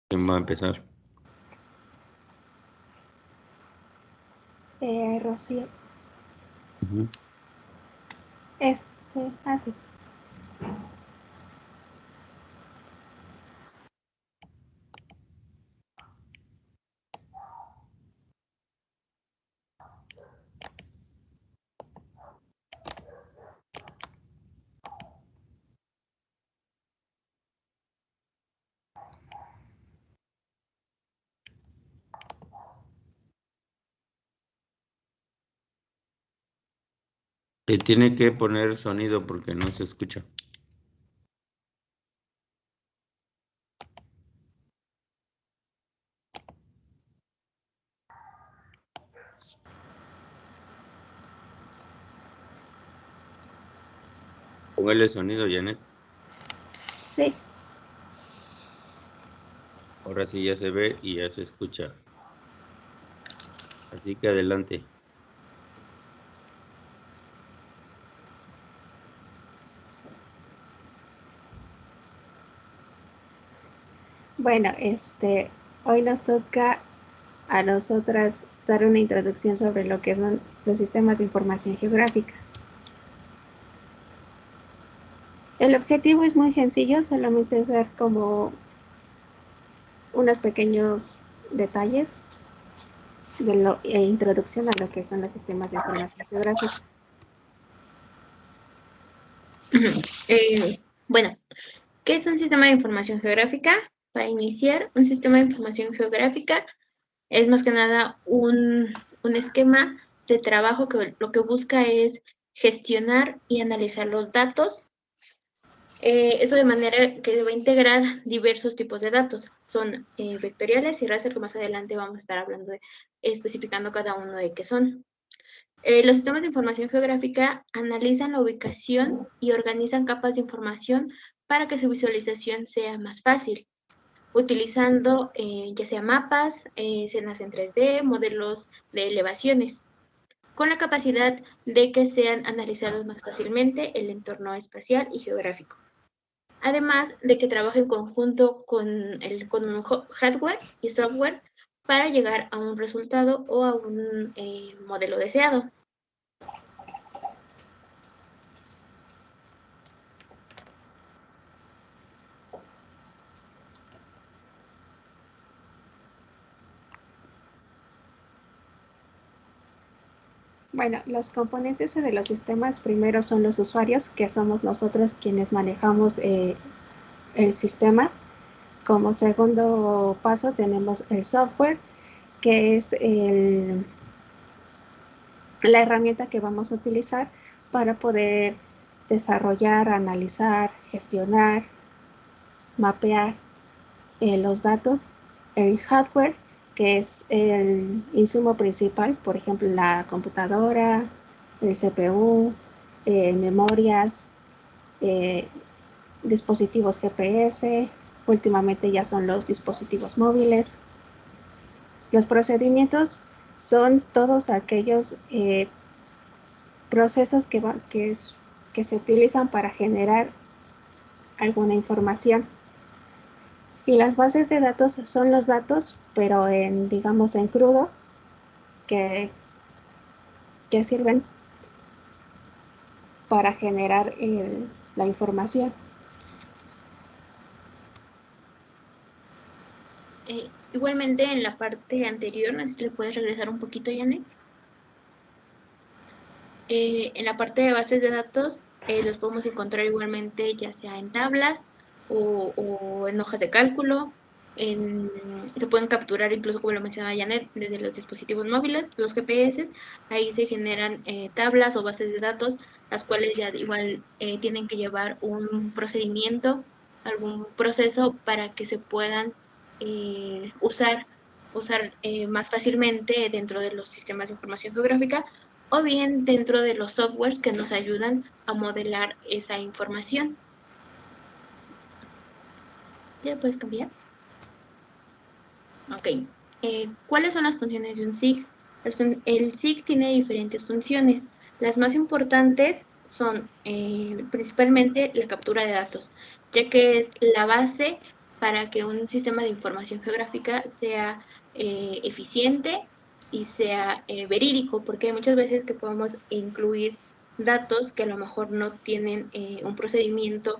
¿Quién va a empezar? Rocío. Ujú. Así. Te tiene que poner sonido porque no se escucha. Póngale sonido, Janet. Sí. Ahora sí ya se ve y ya se escucha. Así que adelante. Bueno, hoy nos toca a nosotras dar una introducción sobre lo que son los sistemas de información geográfica. El objetivo es muy sencillo, solamente es dar como unos pequeños detalles e introducción a lo que son los sistemas de información geográfica. Bueno, ¿qué es un sistema de información geográfica? Para iniciar, un sistema de información geográfica es más que nada un esquema de trabajo que lo que busca es gestionar y analizar los datos. Eso de manera que va a integrar diversos tipos de datos. Son vectoriales y raster, que más adelante vamos a estar hablando especificando cada uno de qué son. Los sistemas de información geográfica analizan la ubicación y organizan capas de información para que su visualización sea más fácil, utilizando ya sea mapas, escenas en 3D, modelos de elevaciones, con la capacidad de que sean analizados más fácilmente el entorno espacial y geográfico. Además de que trabaja en conjunto con un hardware y software para llegar a un resultado o a un modelo deseado. Bueno, los componentes de los sistemas primero son los usuarios, que somos nosotros quienes manejamos el sistema. Como segundo paso tenemos el software, que es la herramienta que vamos a utilizar para poder desarrollar, analizar, gestionar, mapear los datos. El hardware, que es el insumo principal, por ejemplo, la computadora, el CPU, memorias, eh, dispositivos GPS, últimamente ya son los dispositivos móviles. Los procedimientos son todos aquellos procesos que se utilizan para generar alguna información. Y las bases de datos son los datos, pero digamos, en crudo, que sirven para generar la información. Igualmente, en la parte anterior, ¿le puedes regresar un poquito, Janet? En la parte de bases de datos, los podemos encontrar igualmente ya sea en tablas o en hojas de cálculo. Se pueden capturar incluso, como lo mencionaba Janet, desde los dispositivos móviles, los GPS. Ahí se generan tablas o bases de datos, las cuales ya igual tienen que llevar un procedimiento, algún proceso para que se puedan usar más fácilmente dentro de los sistemas de información geográfica, o bien dentro de los softwares que nos ayudan a modelar esa información. ¿Ya puedes cambiar? Ok. ¿Cuáles son las funciones de un SIG? El SIG tiene diferentes funciones. Las más importantes son principalmente la captura de datos, ya que es la base para que un sistema de información geográfica sea eficiente y sea verídico, porque hay muchas veces que podemos incluir datos que a lo mejor no tienen un procedimiento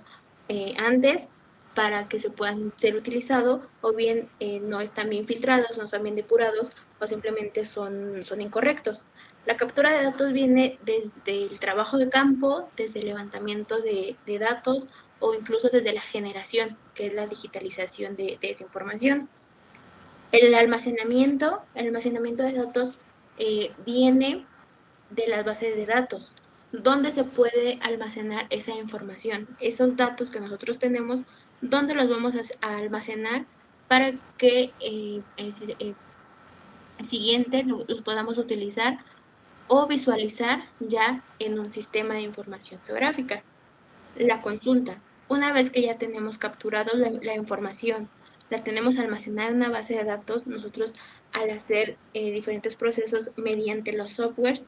antes para que se puedan ser utilizados, o bien no están bien filtrados, no están bien depurados, o simplemente son incorrectos. La captura de datos viene desde el trabajo de campo, desde el levantamiento de datos, o incluso desde la generación, que es la digitalización de esa información. El almacenamiento de datos viene de las bases de datos, donde se puede almacenar esa información, esos datos que nosotros tenemos, donde los vamos a almacenar para que siguientes los podamos utilizar o visualizar ya en un sistema de información geográfica. La consulta. Una vez que ya tenemos capturado la información, la tenemos almacenada en una base de datos, nosotros al hacer diferentes procesos mediante los softwares,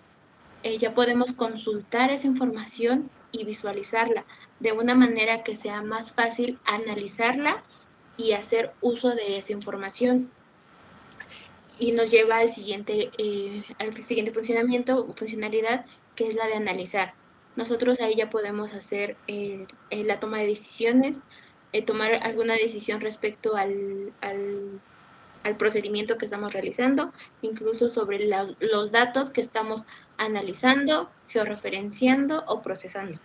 ya podemos consultar esa información y visualizarla de una manera que sea más fácil analizarla y hacer uso de esa información. Y nos lleva al siguiente funcionalidad, que es la de analizar. Nosotros ahí ya podemos hacer la toma de decisiones, tomar alguna decisión respecto al procedimiento que estamos realizando, incluso sobre los datos que estamos analizando, georreferenciando o procesando.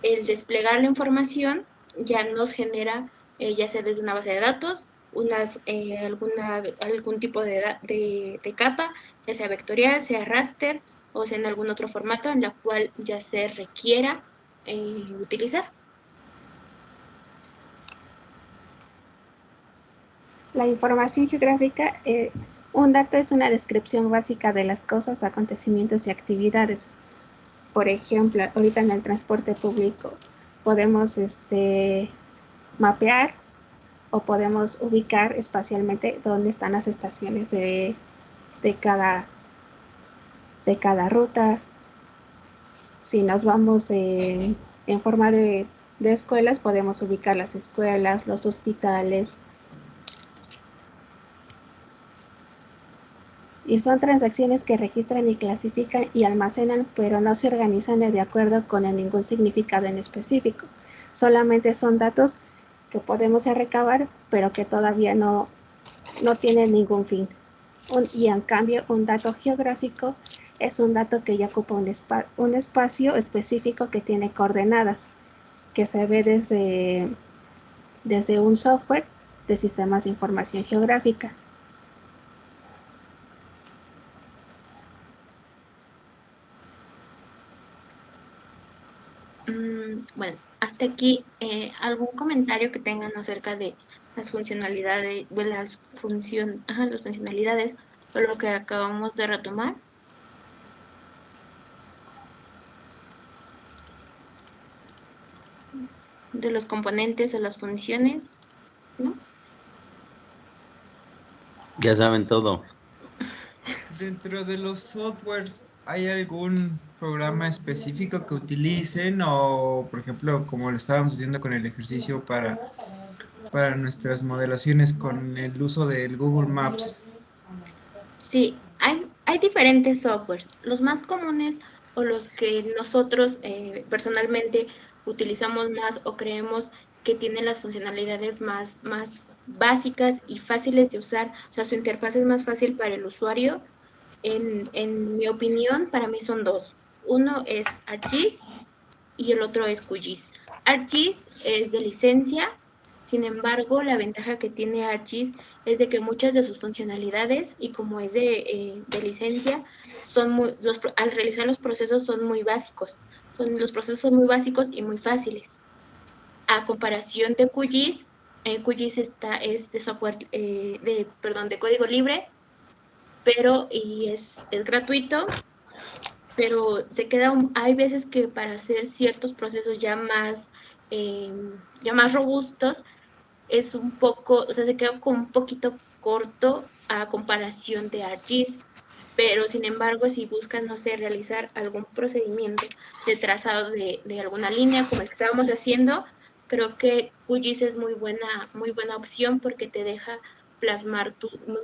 El desplegar la información ya nos genera, ya sea desde una base de datos, algún tipo de capa, ya sea vectorial, sea raster, o sea en algún otro formato en la cual ya se requiera utilizar. La información geográfica, un dato es una descripción básica de las cosas, acontecimientos y actividades. Por ejemplo, ahorita en el transporte público podemos mapear o podemos ubicar espacialmente dónde están las estaciones de cada ruta. Si nos vamos en forma de escuelas, podemos ubicar las escuelas, los hospitales. Y son transacciones que registran y clasifican y almacenan, pero no se organizan de acuerdo con ningún significado en específico. Solamente son datos que podemos recabar, pero que todavía no tienen ningún fin. Y en cambio, un dato geográfico es un dato que ya ocupa un espacio específico que tiene coordenadas, que se ve desde un software de sistemas de información geográfica. Bueno, hasta aquí, ¿algún comentario que tengan acerca de las funcionalidades, de las funcionalidades o lo que acabamos de retomar? De los componentes o las funciones, ¿no? Ya saben todo. Dentro de los softwares, ¿hay algún programa específico que utilicen o, por ejemplo, como lo estábamos haciendo con el ejercicio para nuestras modelaciones con el uso del Google Maps? Sí, hay diferentes softwares. Los más comunes o los que nosotros personalmente utilizamos más o creemos que tienen las funcionalidades más básicas y fáciles de usar, o sea, su interfaz es más fácil para el usuario. En mi opinión, para mí son dos. Uno es ArcGIS y el otro es QGIS. ArcGIS es de licencia, sin embargo, la ventaja que tiene ArcGIS es de que muchas de sus funcionalidades, y como es de licencia, al realizar los procesos son muy básicos. Los procesos son muy básicos y muy fáciles. A comparación de QGIS, QGIS es de software, de código libre, pero es gratuito, pero hay veces que para hacer ciertos procesos ya más robustos, es un poco, o sea, se queda como un poquito corto a comparación de ArcGIS, pero sin embargo, si buscan, no sé, realizar algún procedimiento de trazado de alguna línea, como el que estábamos haciendo, creo que QGIS es muy buena opción porque te deja plasmar,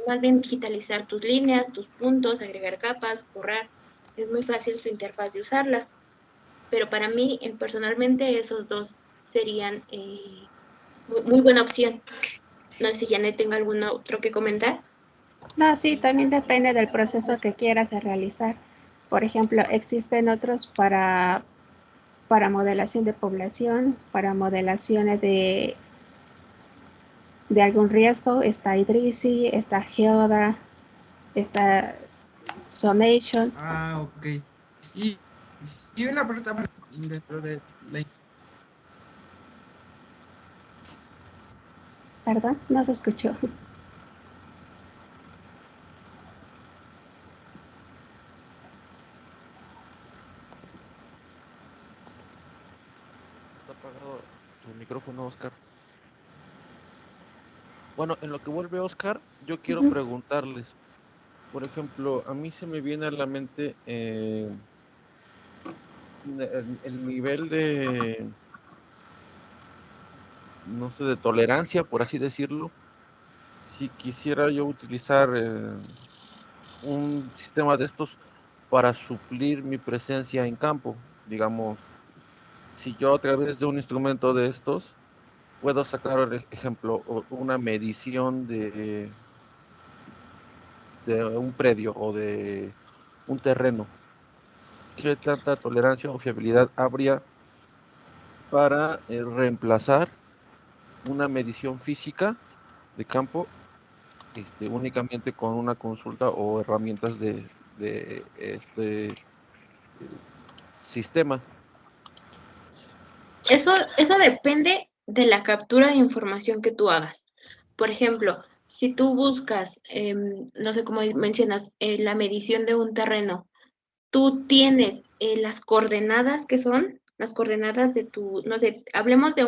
más bien digitalizar tus líneas, tus puntos, agregar capas, borrar. Es muy fácil su interfaz de usarla. Pero para mí, personalmente, esos dos serían muy buena opción. No sé si Janet tenga alguno otro que comentar. No, sí, también depende del proceso que quieras realizar. Por ejemplo, existen otros para modelación de población, para modelaciones de algún riesgo. Está Idrisi, está Geoda, está Sonation. Ah, ok. Y, y una pregunta bueno, dentro de la... Perdón, no se escuchó. Está apagado tu micrófono, Oscar. Bueno, en lo que vuelve Oscar, yo quiero Ujú. preguntarles, por ejemplo, a mí se me viene a la mente el nivel de, no sé, de tolerancia, por así decirlo, si quisiera yo utilizar un sistema de estos para suplir mi presencia en campo. Digamos, si yo a través de un instrumento de estos puedo sacar, por ejemplo, una medición de un predio o de un terreno, ¿qué tanta tolerancia o fiabilidad habría para reemplazar una medición física de campo únicamente con una consulta o herramientas de este sistema? Eso depende de la captura de información que tú hagas. Por ejemplo, si tú buscas, no sé cómo mencionas, la medición de un terreno, tú tienes las coordenadas que son las coordenadas de tu, no sé, hablemos de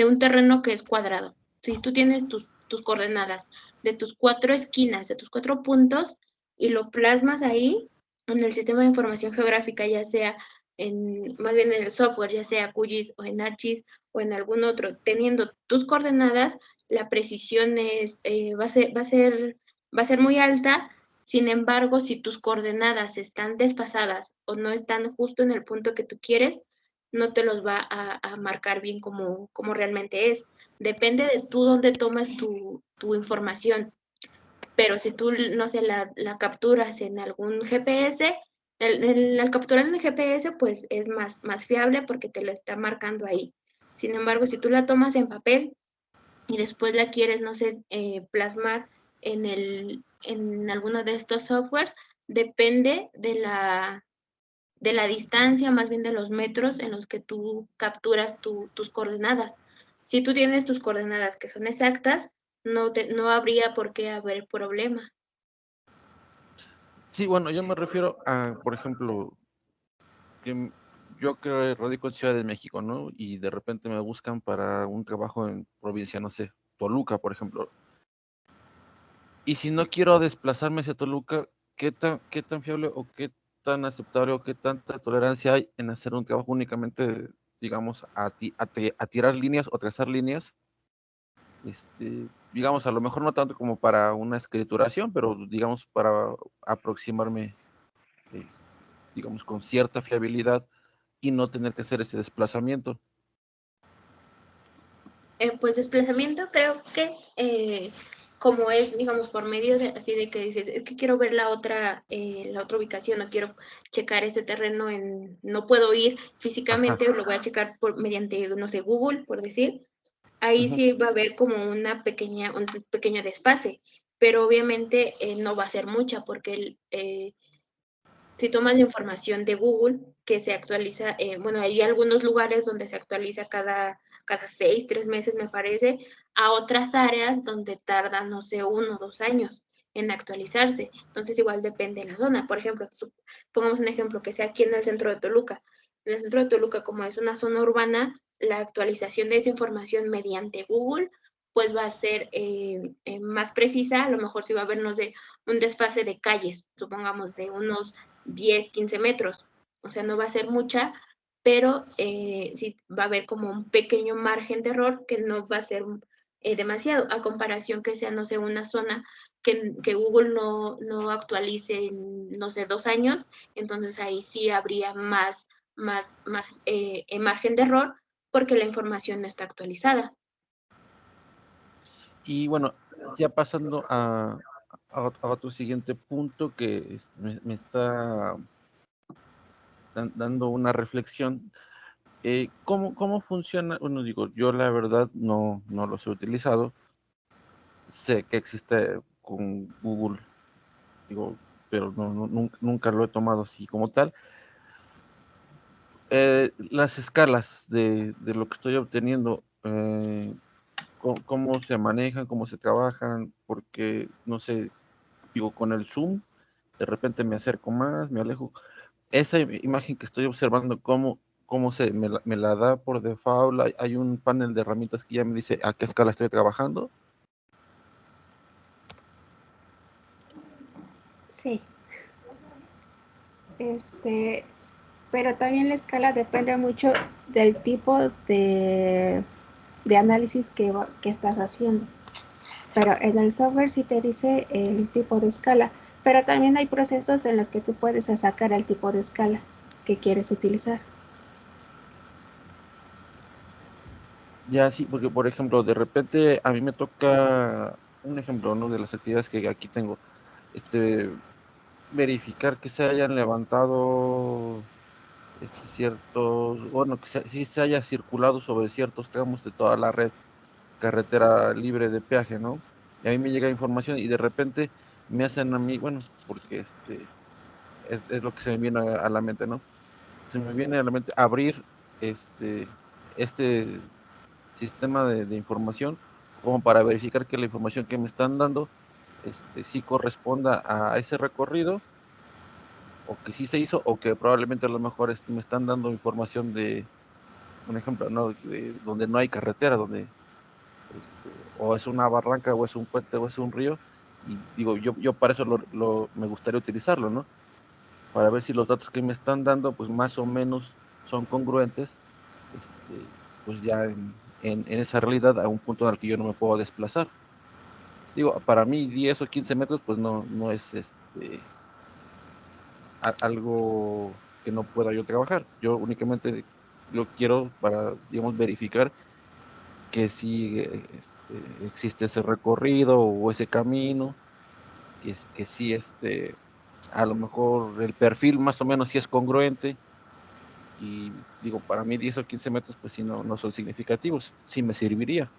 un terreno que es cuadrado. Si tú tienes tus coordenadas de tus 4 esquinas, de tus 4 puntos, y lo plasmas ahí en el sistema de información geográfica, ya sea más bien en el software, ya sea QGIS o en ArcGIS o en algún otro, teniendo tus coordenadas, la precisión va a ser muy alta. Sin embargo, si tus coordenadas están desfasadas o no están justo en el punto que tú quieres, no te los va a marcar bien como realmente es. Depende de tú dónde tomas tu información. Pero si tú, no sé, la capturas en algún GPS, al capturar en el GPS, pues es más fiable porque te lo está marcando ahí. Sin embargo, si tú la tomas en papel, y después la quieres, no sé, plasmar en alguno de estos softwares, depende de la distancia, más bien de los metros en los que tú capturas tus coordenadas. Si tú tienes tus coordenadas que son exactas, no habría por qué haber problema. Sí, bueno, yo me refiero a, por ejemplo, yo que radico en Ciudad de México, ¿no? Y de repente me buscan para un trabajo en provincia, no sé, Toluca, por ejemplo. Y si no quiero desplazarme hacia Toluca, qué tan fiable o qué tan aceptable o qué tanta tolerancia hay en hacer un trabajo únicamente, digamos, a tirar líneas o trazar líneas? Digamos, a lo mejor no tanto como para una escrituración, pero digamos para aproximarme, este, digamos, con cierta fiabilidad y no tener que hacer ese desplazamiento. Pues desplazamiento creo que como es, digamos, por medio de así de que dices, es que quiero ver la otra ubicación, no quiero checar este terreno no puedo ir Ajá. físicamente, lo voy a checar mediante, no sé, Google, por decir, ahí Ujú. sí va a haber como un pequeño desfase, pero obviamente no va a ser mucha porque si tomas la información de Google, que se actualiza, bueno, hay algunos lugares donde se actualiza cada 3 meses, me parece, a otras áreas donde tardan, no sé, 1 o 2 años en actualizarse. Entonces, igual depende de la zona. Por ejemplo, pongamos un ejemplo que sea aquí en el centro de Toluca. En el centro de Toluca, como es una zona urbana, la actualización de esa información mediante Google, pues va a ser más precisa. A lo mejor sí va a haber, no sé, un desfase de calles, supongamos de unos 10, 15 metros. O sea, no va a ser mucha, pero sí va a haber como un pequeño margen de error que no va a ser demasiado, a comparación que sea, no sé, una zona que Google no actualice en, no sé, 2 años, entonces ahí sí habría más margen de error porque la información no está actualizada. Y bueno, ya pasando a otro siguiente punto que me está dando una reflexión. ¿Cómo funciona? Bueno, digo, yo la verdad no los he utilizado. Sé que existe con Google, digo, pero nunca lo he tomado así como tal. Las escalas de lo que estoy obteniendo, cómo se manejan, cómo se trabajan, porque, no sé, digo, con el zoom, de repente me acerco más, me alejo. Esa imagen que estoy observando, cómo me la da por default. Hay un panel de herramientas que ya me dice a qué escala estoy trabajando. Sí. Pero también la escala depende mucho del tipo de análisis que estás haciendo. Pero en el software sí te dice el tipo de escala, pero también hay procesos en los que tú puedes sacar el tipo de escala que quieres utilizar. Ya sí, porque por ejemplo, de repente a mí me toca un ejemplo, ¿no? De las actividades que aquí tengo, verificar que se hayan levantado ciertos, bueno, que sí se haya circulado sobre ciertos tramos de toda la red carretera libre de peaje, ¿no? Y a mí me llega información y de repente me hacen a mí, bueno, porque es lo que se me viene a la mente, ¿no? Se me viene a la mente abrir este sistema de información como para verificar que la información que me están dando sí corresponda a ese recorrido, o que sí se hizo, o que probablemente a lo mejor me están dando información de, un ejemplo, ¿no? De donde no hay carretera, donde o es una barranca, o es un puente, o es un río, y digo, yo para eso me gustaría utilizarlo, ¿no? Para ver si los datos que me están dando, pues más o menos son congruentes, pues ya en esa realidad, a un punto en el que yo no me puedo desplazar. Digo, para mí 10 o 15 metros, pues no es algo que no pueda yo trabajar. Yo únicamente lo quiero para, digamos, verificar que sí existe ese recorrido o ese camino, que sí a lo mejor el perfil más o menos sí es congruente. Y digo, para mí 10 o 15 metros pues sí no son significativos, sí me serviría.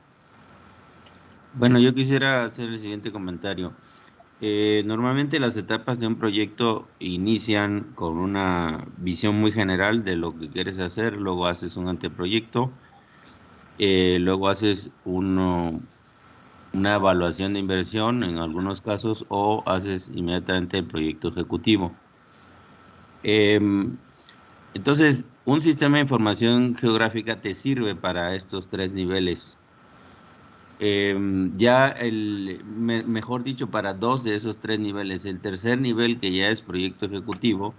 Bueno, yo quisiera hacer el siguiente comentario. Normalmente las etapas de un proyecto inician con una visión muy general de lo que quieres hacer, luego haces un anteproyecto, luego haces una evaluación de inversión en algunos casos o haces inmediatamente el proyecto ejecutivo. Em, entonces, un sistema de información geográfica te sirve para estos tres niveles. Mejor dicho, para dos de esos tres niveles. El tercer nivel, que ya es proyecto ejecutivo,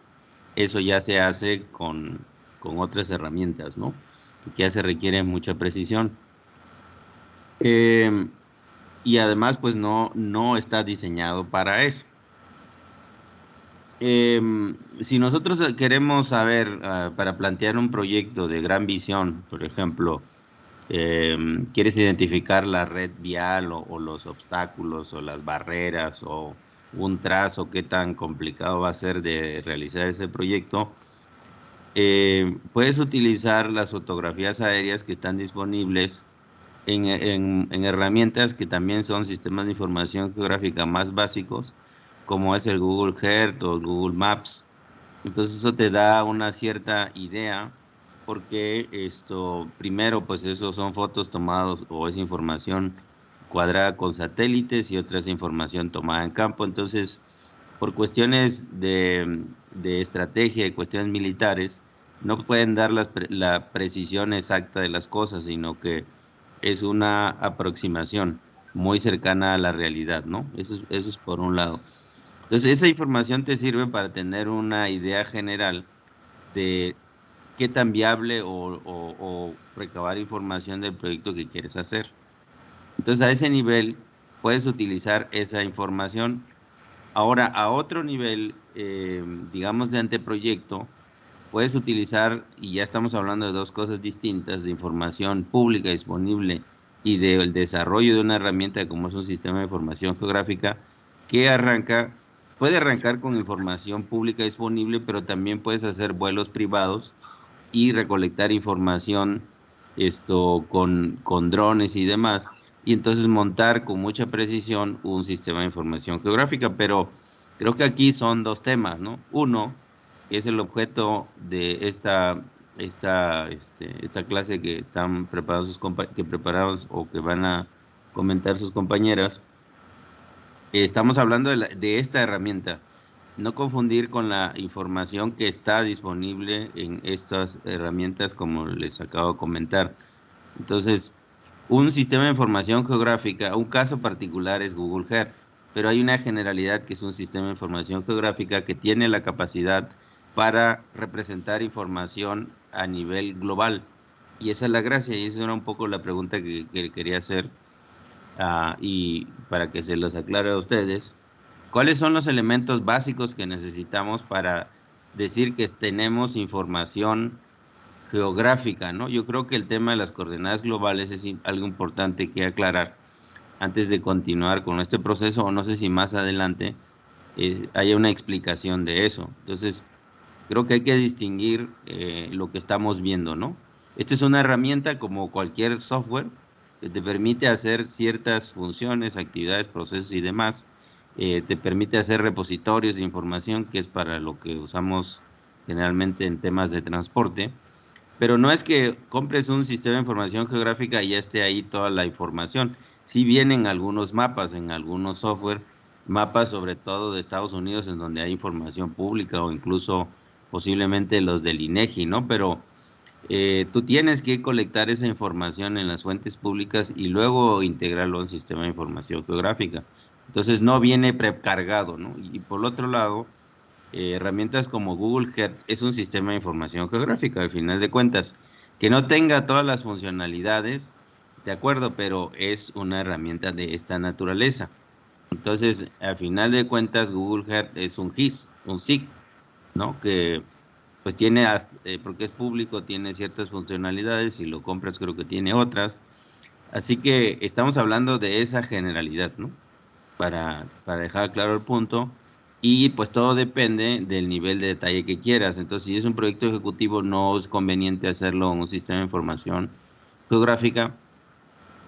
eso ya se hace con otras herramientas, ¿no? Que ya se requiere mucha precisión. Em, y además, pues no está diseñado para eso. Si nosotros queremos saber, para plantear un proyecto de gran visión, por ejemplo, quieres identificar la red vial o los obstáculos o las barreras o un trazo, qué tan complicado va a ser de realizar ese proyecto, puedes utilizar las fotografías aéreas que están disponibles en herramientas que también son sistemas de información geográfica más básicos, como es el Google Earth o el Google Maps. Entonces eso te da una cierta idea, porque primero, pues eso son fotos tomadas o es información cuadrada con satélites y otra es información tomada en campo. Entonces, por cuestiones de estrategia y cuestiones militares, no pueden dar la precisión exacta de las cosas, sino que es una aproximación muy cercana a la realidad, ¿no? Eso es por un lado. Entonces, esa información te sirve para tener una idea general de qué tan viable o recabar información del proyecto que quieres hacer. Entonces, a ese nivel puedes utilizar esa información. Ahora, a otro nivel, digamos de anteproyecto, puedes utilizar, y ya estamos hablando de dos cosas distintas, de información pública disponible y del desarrollo de una herramienta como es un sistema de información geográfica, que puede arrancar con información pública disponible, pero también puedes hacer vuelos privados y recolectar información con drones y demás, y entonces montar con mucha precisión un sistema de información geográfica. Pero creo que aquí son dos temas, ¿no? Uno, que es el objeto de esta clase que están preparados que preparados o que van a comentar sus compañeras. Estamos hablando de esta herramienta. No confundir con la información que está disponible en estas herramientas, como les acabo de comentar. Entonces, un sistema de información geográfica, un caso particular es Google Earth, pero hay una generalidad que es un sistema de información geográfica que tiene la capacidad para representar información a nivel global. Y esa es la gracia, y esa era un poco la pregunta que quería hacer, y para que se los aclare a ustedes. ¿Cuáles son los elementos básicos que necesitamos para decir que tenemos información geográfica, ¿no? Yo creo que el tema de las coordenadas globales es algo importante que aclarar antes de continuar con este proceso, o no sé si más adelante haya una explicación de eso. Entonces, creo que hay que distinguir lo que estamos viendo, ¿no? Esta es una herramienta como cualquier software que te permite hacer ciertas funciones, actividades, procesos y demás. Te permite hacer repositorios de información, que es para lo que usamos generalmente en temas de transporte. Pero no es que compres un sistema de información geográfica y ya esté ahí toda la información. Sí vienen algunos mapas en algunos software, mapas sobre todo de Estados Unidos, en donde hay información pública o incluso posiblemente los del INEGI, ¿no? Pero tú tienes que colectar esa información en las fuentes públicas y luego integrarlo en un sistema de información geográfica. Entonces no viene precargado, ¿no? Y por otro lado, herramientas como Google Earth es un sistema de información geográfica, al final de cuentas, que no tenga todas las funcionalidades, de acuerdo, pero es una herramienta de esta naturaleza. Entonces, al final de cuentas, Google Earth es un GIS, un SIG, ¿no? Que pues tiene, porque es público, tiene ciertas funcionalidades, si lo compras creo que tiene otras. Así que estamos hablando de esa generalidad, ¿no? Para dejar claro el punto. Y pues todo depende del nivel de detalle que quieras. Entonces, si es un proyecto ejecutivo, no es conveniente hacerlo en un sistema de información geográfica,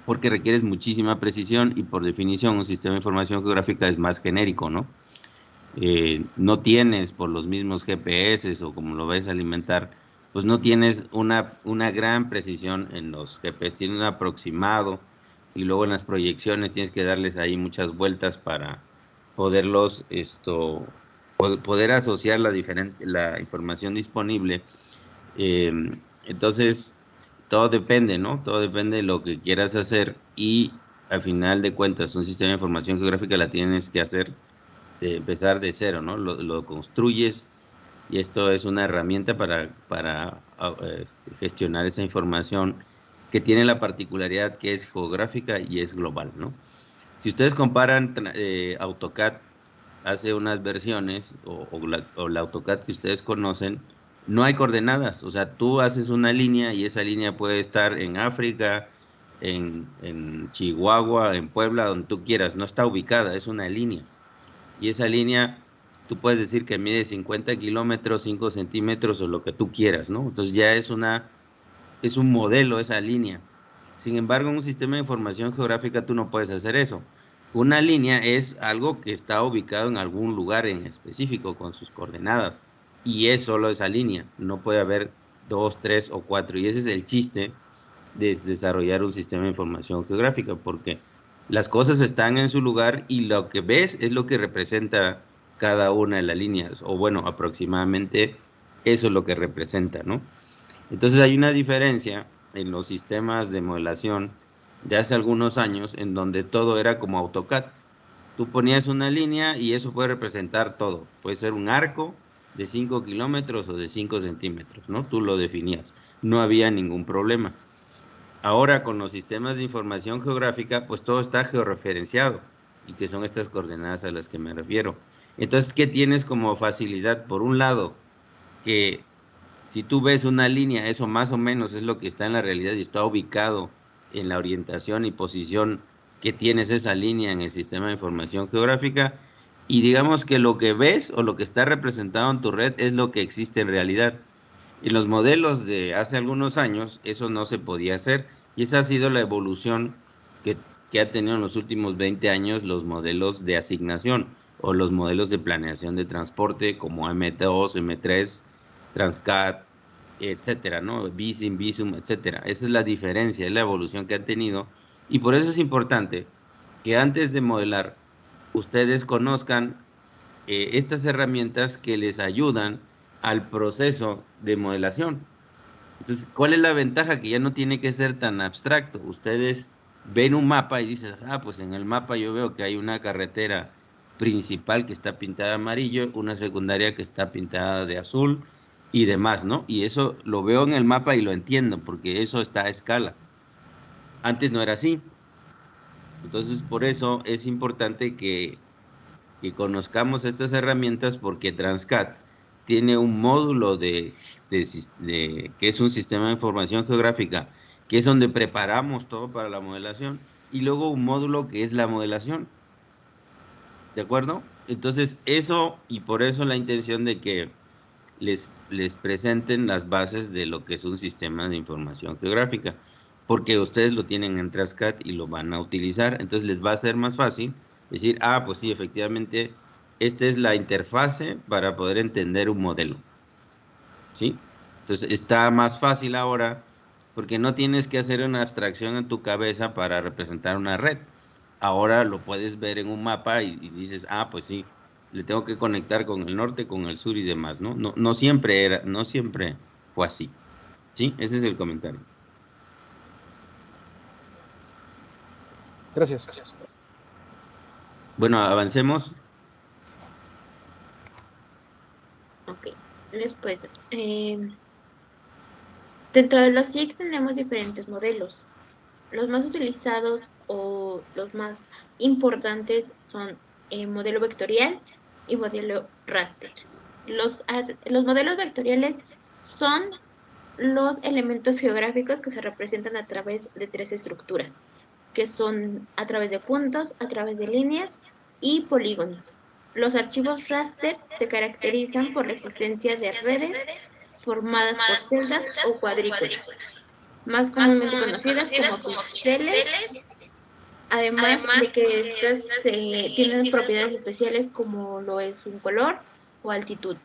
porque requieres muchísima precisión y por definición un sistema de información geográfica es más genérico, ¿no? No tienes por los mismos GPS o como lo ves alimentar, pues no tienes una gran precisión en los GPS, tienes un aproximado y luego en las proyecciones tienes que darles ahí muchas vueltas para poderlos, poder asociar la información disponible. Entonces, todo depende, ¿no? Todo depende de lo que quieras hacer y al final de cuentas, un sistema de información geográfica la tienes que hacer de empezar de cero, ¿no? Lo construyes y esto es una herramienta para gestionar esa información que tiene la particularidad que es geográfica y es global, ¿no? Si ustedes comparan AutoCAD hace unas versiones o la AutoCAD que ustedes conocen, no hay coordenadas, o sea, tú haces una línea y esa línea puede estar en África, en Chihuahua, en Puebla, donde tú quieras, no está ubicada, es una línea. Y esa línea, tú puedes decir que mide 50 kilómetros, 5 centímetros o lo que tú quieras, ¿no? Entonces ya es un modelo esa línea. Sin embargo, en un sistema de información geográfica tú no puedes hacer eso. Una línea es algo que está ubicado en algún lugar en específico con sus coordenadas y es solo esa línea. No puede haber 2, 3 o 4 y ese es el chiste de desarrollar un sistema de información geográfica, porque las cosas están en su lugar y lo que ves es lo que representa cada una de las líneas, o bueno, aproximadamente eso es lo que representa, ¿no? Entonces hay una diferencia en los sistemas de modelación de hace algunos años en donde todo era como AutoCAD. Tú ponías una línea y eso puede representar todo. Puede ser un arco, de 5 kilómetros o de 5 centímetros, ¿no? Tú lo definías. No había ningún problema. Ahora con los sistemas de información geográfica, pues todo está georreferenciado y que son estas coordenadas a las que me refiero. Entonces, ¿qué tienes como facilidad? Por un lado, que si tú ves una línea, eso más o menos es lo que está en la realidad y está ubicado en la orientación y posición que tienes esa línea en el sistema de información geográfica. Y digamos que lo que ves o lo que está representado en tu red es lo que existe en realidad. En los modelos de hace algunos años eso no se podía hacer y esa ha sido la evolución que, que ha tenido en los últimos 20 años los modelos de asignación o los modelos de planeación de transporte como M2, M3, Transcat, etcétera, ¿no? Visum, Visum, etcétera. Esa es la diferencia, es la evolución que han tenido y por eso es importante que antes de modelar ustedes conozcan estas herramientas que les ayudan al proceso de modelación. Entonces, ¿cuál es la ventaja? Que ya no tiene que ser tan abstracto. Ustedes ven un mapa y dicen, ah, pues en el mapa yo veo que hay una carretera principal que está pintada de amarillo, una secundaria que está pintada de azul y demás, ¿no? Y eso lo veo en el mapa y lo entiendo, porque eso está a escala. Antes no era así. Entonces, por eso es importante que conozcamos estas herramientas porque Transcat tiene un módulo que es un sistema de información geográfica, que es donde preparamos todo para la modelación, y luego un módulo que es la modelación, ¿de acuerdo? Entonces, eso y por eso la intención de que les presenten las bases de lo que es un sistema de información geográfica, porque ustedes lo tienen en Transcat y lo van a utilizar, entonces les va a ser más fácil decir, ah, pues sí, efectivamente, esta es la interfase para poder entender un modelo, ¿sí? Entonces está más fácil ahora porque no tienes que hacer una abstracción en tu cabeza para representar una red. Ahora lo puedes ver en un mapa y dices, ah, pues sí, le tengo que conectar con el norte, con el sur y demás, ¿no? No siempre era, no siempre fue así. ¿Sí? Ese es el comentario. Gracias. Bueno, avancemos. Ok. Después, dentro de los SIG tenemos diferentes modelos. Los más utilizados o los más importantes son modelo vectorial y modelo raster. Los modelos vectoriales son los elementos geográficos que se representan a través de tres estructuras, que son a través de puntos, a través de líneas y polígonos. Los archivos raster se caracterizan por la existencia de redes formadas por celdas o cuadrículas, más comúnmente conocidas como píxeles, además de que estas tienen propiedades especiales como lo es un color o altitud.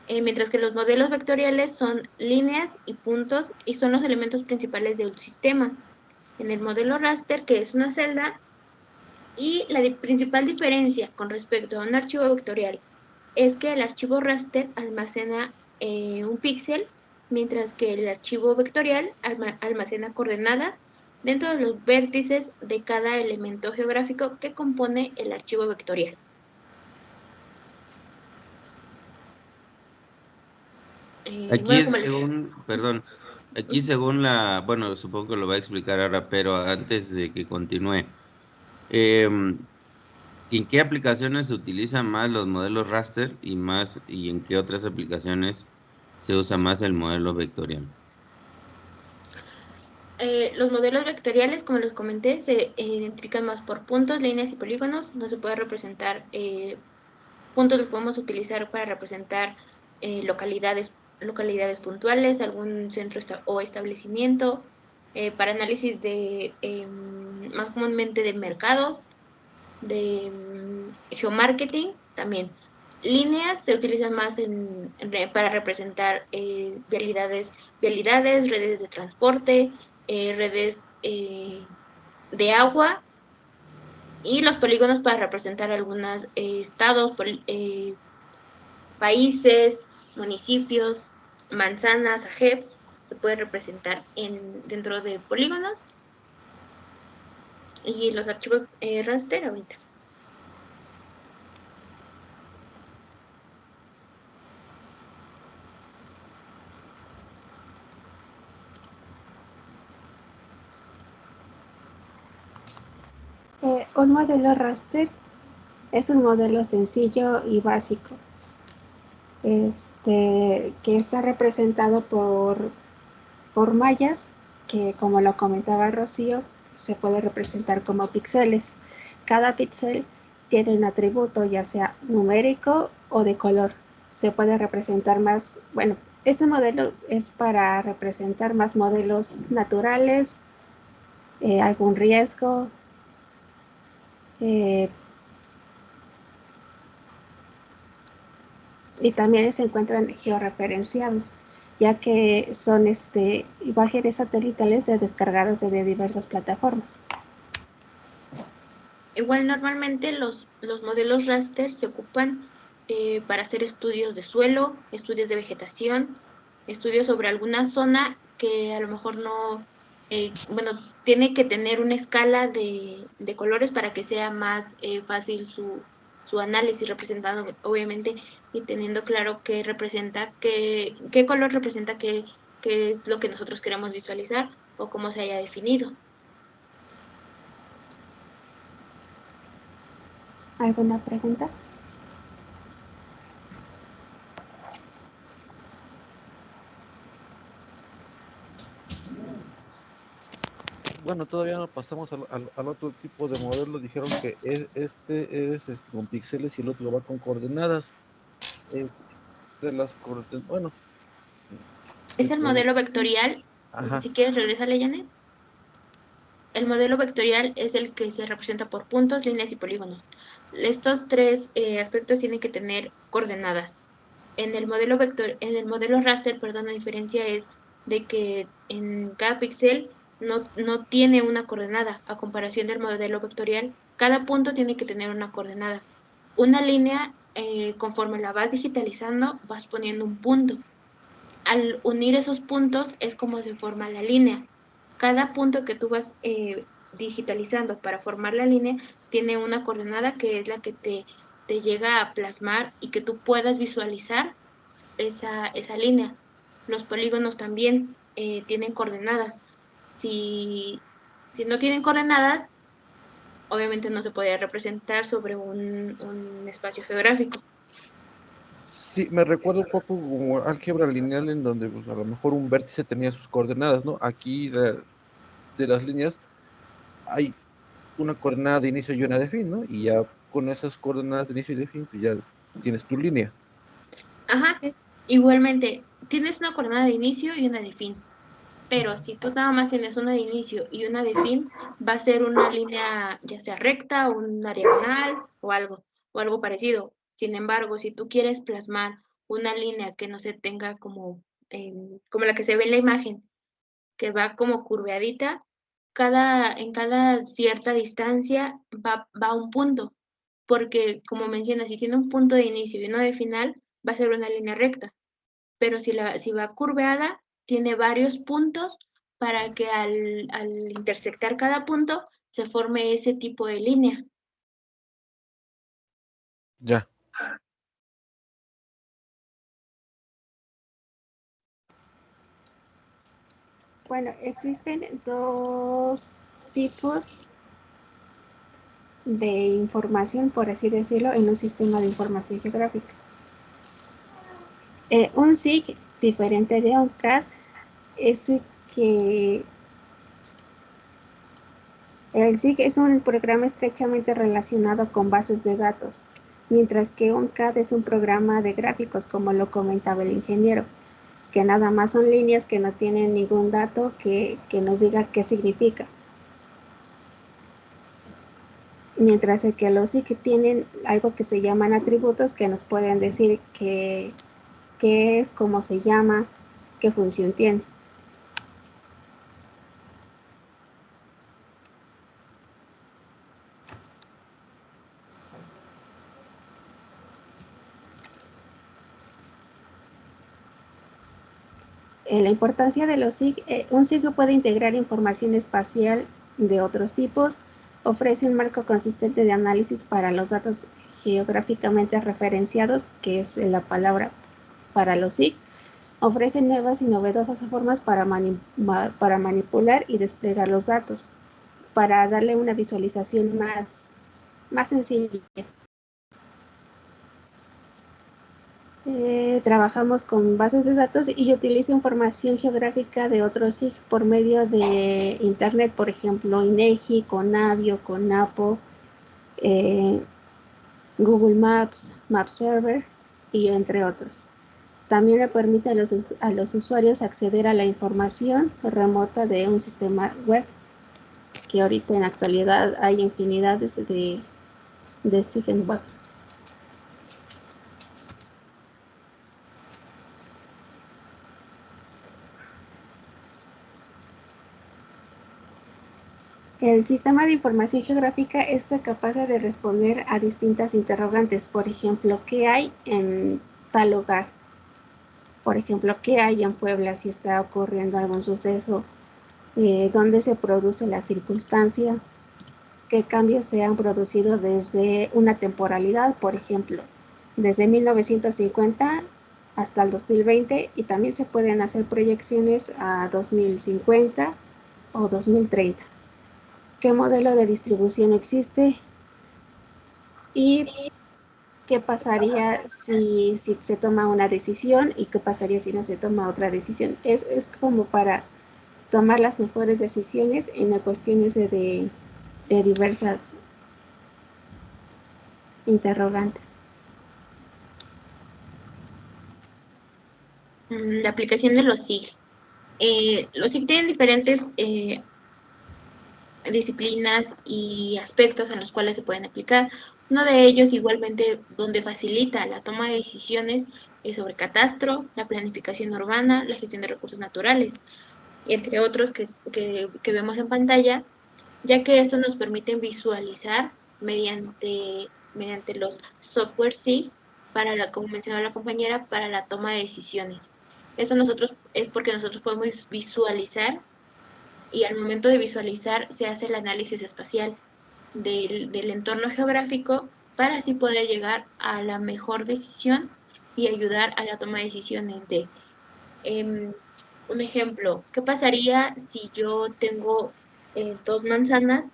Mientras que los modelos vectoriales son líneas y puntos y son los elementos principales del sistema. En el modelo raster, que es una celda, y la principal diferencia con respecto a un archivo vectorial es que el archivo raster almacena un píxel, mientras que el archivo vectorial almacena coordenadas dentro de los vértices de cada elemento geográfico que compone el archivo vectorial. Aquí Bueno, perdón, aquí según bueno, supongo que lo va a explicar ahora, pero antes de que continúe, em, ¿en qué aplicaciones se utilizan más los modelos raster y en qué otras aplicaciones se usa más el modelo vectorial? Los modelos vectoriales, como les comenté, se identifican más por puntos, líneas y polígonos. No se puede representar puntos, los podemos utilizar para representar localidades puntuales, algún centro o establecimiento, para análisis de más comúnmente de mercados, de geomarketing también. Líneas se utilizan más para representar vialidades, redes de transporte, redes de agua, y los polígonos para representar algunos estados, países, municipios, manzanas, ajeps, se puede representar dentro de polígonos, y los archivos raster ahorita. Un modelo raster es un modelo sencillo y básico, que está representado por mallas, que como lo comentaba Rocío, se puede representar como píxeles. Cada píxel tiene un atributo, ya sea numérico o de color. Se puede representar más, bueno, este modelo es para representar más modelos naturales, algún riesgo, y también se encuentran georreferenciados, ya que son imágenes satelitales descargadas de diversas plataformas. Igual normalmente los modelos raster se ocupan para hacer estudios de suelo, estudios de vegetación, estudios sobre alguna zona que a lo mejor no, bueno, tiene que tener una escala de colores para que sea más fácil su análisis, representando obviamente y teniendo claro qué representa, qué color representa qué es lo que nosotros queremos visualizar o cómo se haya definido. ¿Alguna pregunta? Bueno, todavía no pasamos al otro tipo de modelo. Dijeron que este es con píxeles y el otro va con coordenadas. De las coordenadas, bueno. Es el modelo vectorial. Ajá. Si quieres, regresarle, Janet. El modelo vectorial es el que se representa por puntos, líneas y polígonos. Estos tres aspectos tienen que tener coordenadas. En el modelo raster, perdón, la diferencia es de que en cada píxel no tiene una coordenada, a comparación del modelo vectorial. Cada punto tiene que tener una coordenada. Una línea, conforme la vas digitalizando, vas poniendo un punto. Al unir esos puntos es como se forma la línea. Cada punto que tú vas digitalizando para formar la línea tiene una coordenada que es la que te llega a plasmar y que tú puedas visualizar esa línea. Los polígonos también tienen coordenadas. Si no tienen coordenadas, obviamente no se podría representar sobre un espacio geográfico. Sí, me recuerda un poco como álgebra lineal en donde pues, a lo mejor un vértice tenía sus coordenadas, ¿no? Aquí de las líneas hay una coordenada de inicio y una de fin, ¿no? Y ya con esas coordenadas de inicio y de fin, pues ya tienes tu línea. Ajá, igualmente, tienes una coordenada de inicio y una de fin. Pero si tú nada más tienes una de inicio y una de fin, va a ser una línea ya sea recta, una diagonal o algo parecido. Sin embargo, si tú quieres plasmar una línea que no se tenga como la que se ve en la imagen, que va como curveadita, en cada cierta distancia va un punto. Porque, como mencionas, si tiene un punto de inicio y uno de final, va a ser una línea recta. Pero si va curveada, tiene varios puntos para que al intersectar cada punto se forme ese tipo de línea. Ya. Bueno, existen dos tipos de información, por así decirlo, en un sistema de información geográfica. Un SIG diferente de un CAD es que el SIG es un programa estrechamente relacionado con bases de datos, mientras que un CAD es un programa de gráficos, como lo comentaba el ingeniero, que nada más son líneas que no tienen ningún dato que nos diga qué significa. Mientras que los SIG tienen algo que se llaman atributos que nos pueden decir qué es, cómo se llama, qué función tiene. La importancia de los SIG, un SIG puede integrar información espacial de otros tipos, ofrece un marco consistente de análisis para los datos geográficamente referenciados, que es la palabra para los SIG, ofrece nuevas y novedosas formas para manipular y desplegar los datos, para darle una visualización más más sencilla. Trabajamos con bases de datos y yo utilizo información geográfica de otros SIG por medio de internet, por ejemplo, INEGI, Conavio, Conapo, Google Maps, Map Server y entre otros. También le permite a los usuarios acceder a la información remota de un sistema web, que ahorita en la actualidad hay infinidades de sitios web. El sistema de información geográfica es capaz de responder a distintas interrogantes. Por ejemplo, ¿qué hay en tal lugar? Por ejemplo, ¿qué hay en Puebla si está ocurriendo algún suceso? ¿Dónde se produce la circunstancia? ¿Qué cambios se han producido desde una temporalidad? Por ejemplo, desde 1950 hasta el 2020, y también se pueden hacer proyecciones a 2050 o 2030. ¿Qué modelo de distribución existe? ¿Y qué pasaría si se toma una decisión? ¿Y qué pasaría si no se toma otra decisión? Es como para tomar las mejores decisiones en cuestiones de diversas interrogantes. La aplicación de los SIG. Los SIG tienen diferentes disciplinas y aspectos en los cuales se pueden aplicar. Uno de ellos, igualmente, donde facilita la toma de decisiones, es sobre catastro, la planificación urbana, la gestión de recursos naturales, entre otros que vemos en pantalla, ya que esto nos permite visualizar mediante los software SIG, como mencionó la compañera, para la toma de decisiones. Esto es porque nosotros podemos visualizar, y al momento de visualizar se hace el análisis espacial del entorno geográfico para así poder llegar a la mejor decisión y ayudar a la toma de decisiones un ejemplo, ¿qué pasaría si yo tengo 2 manzanas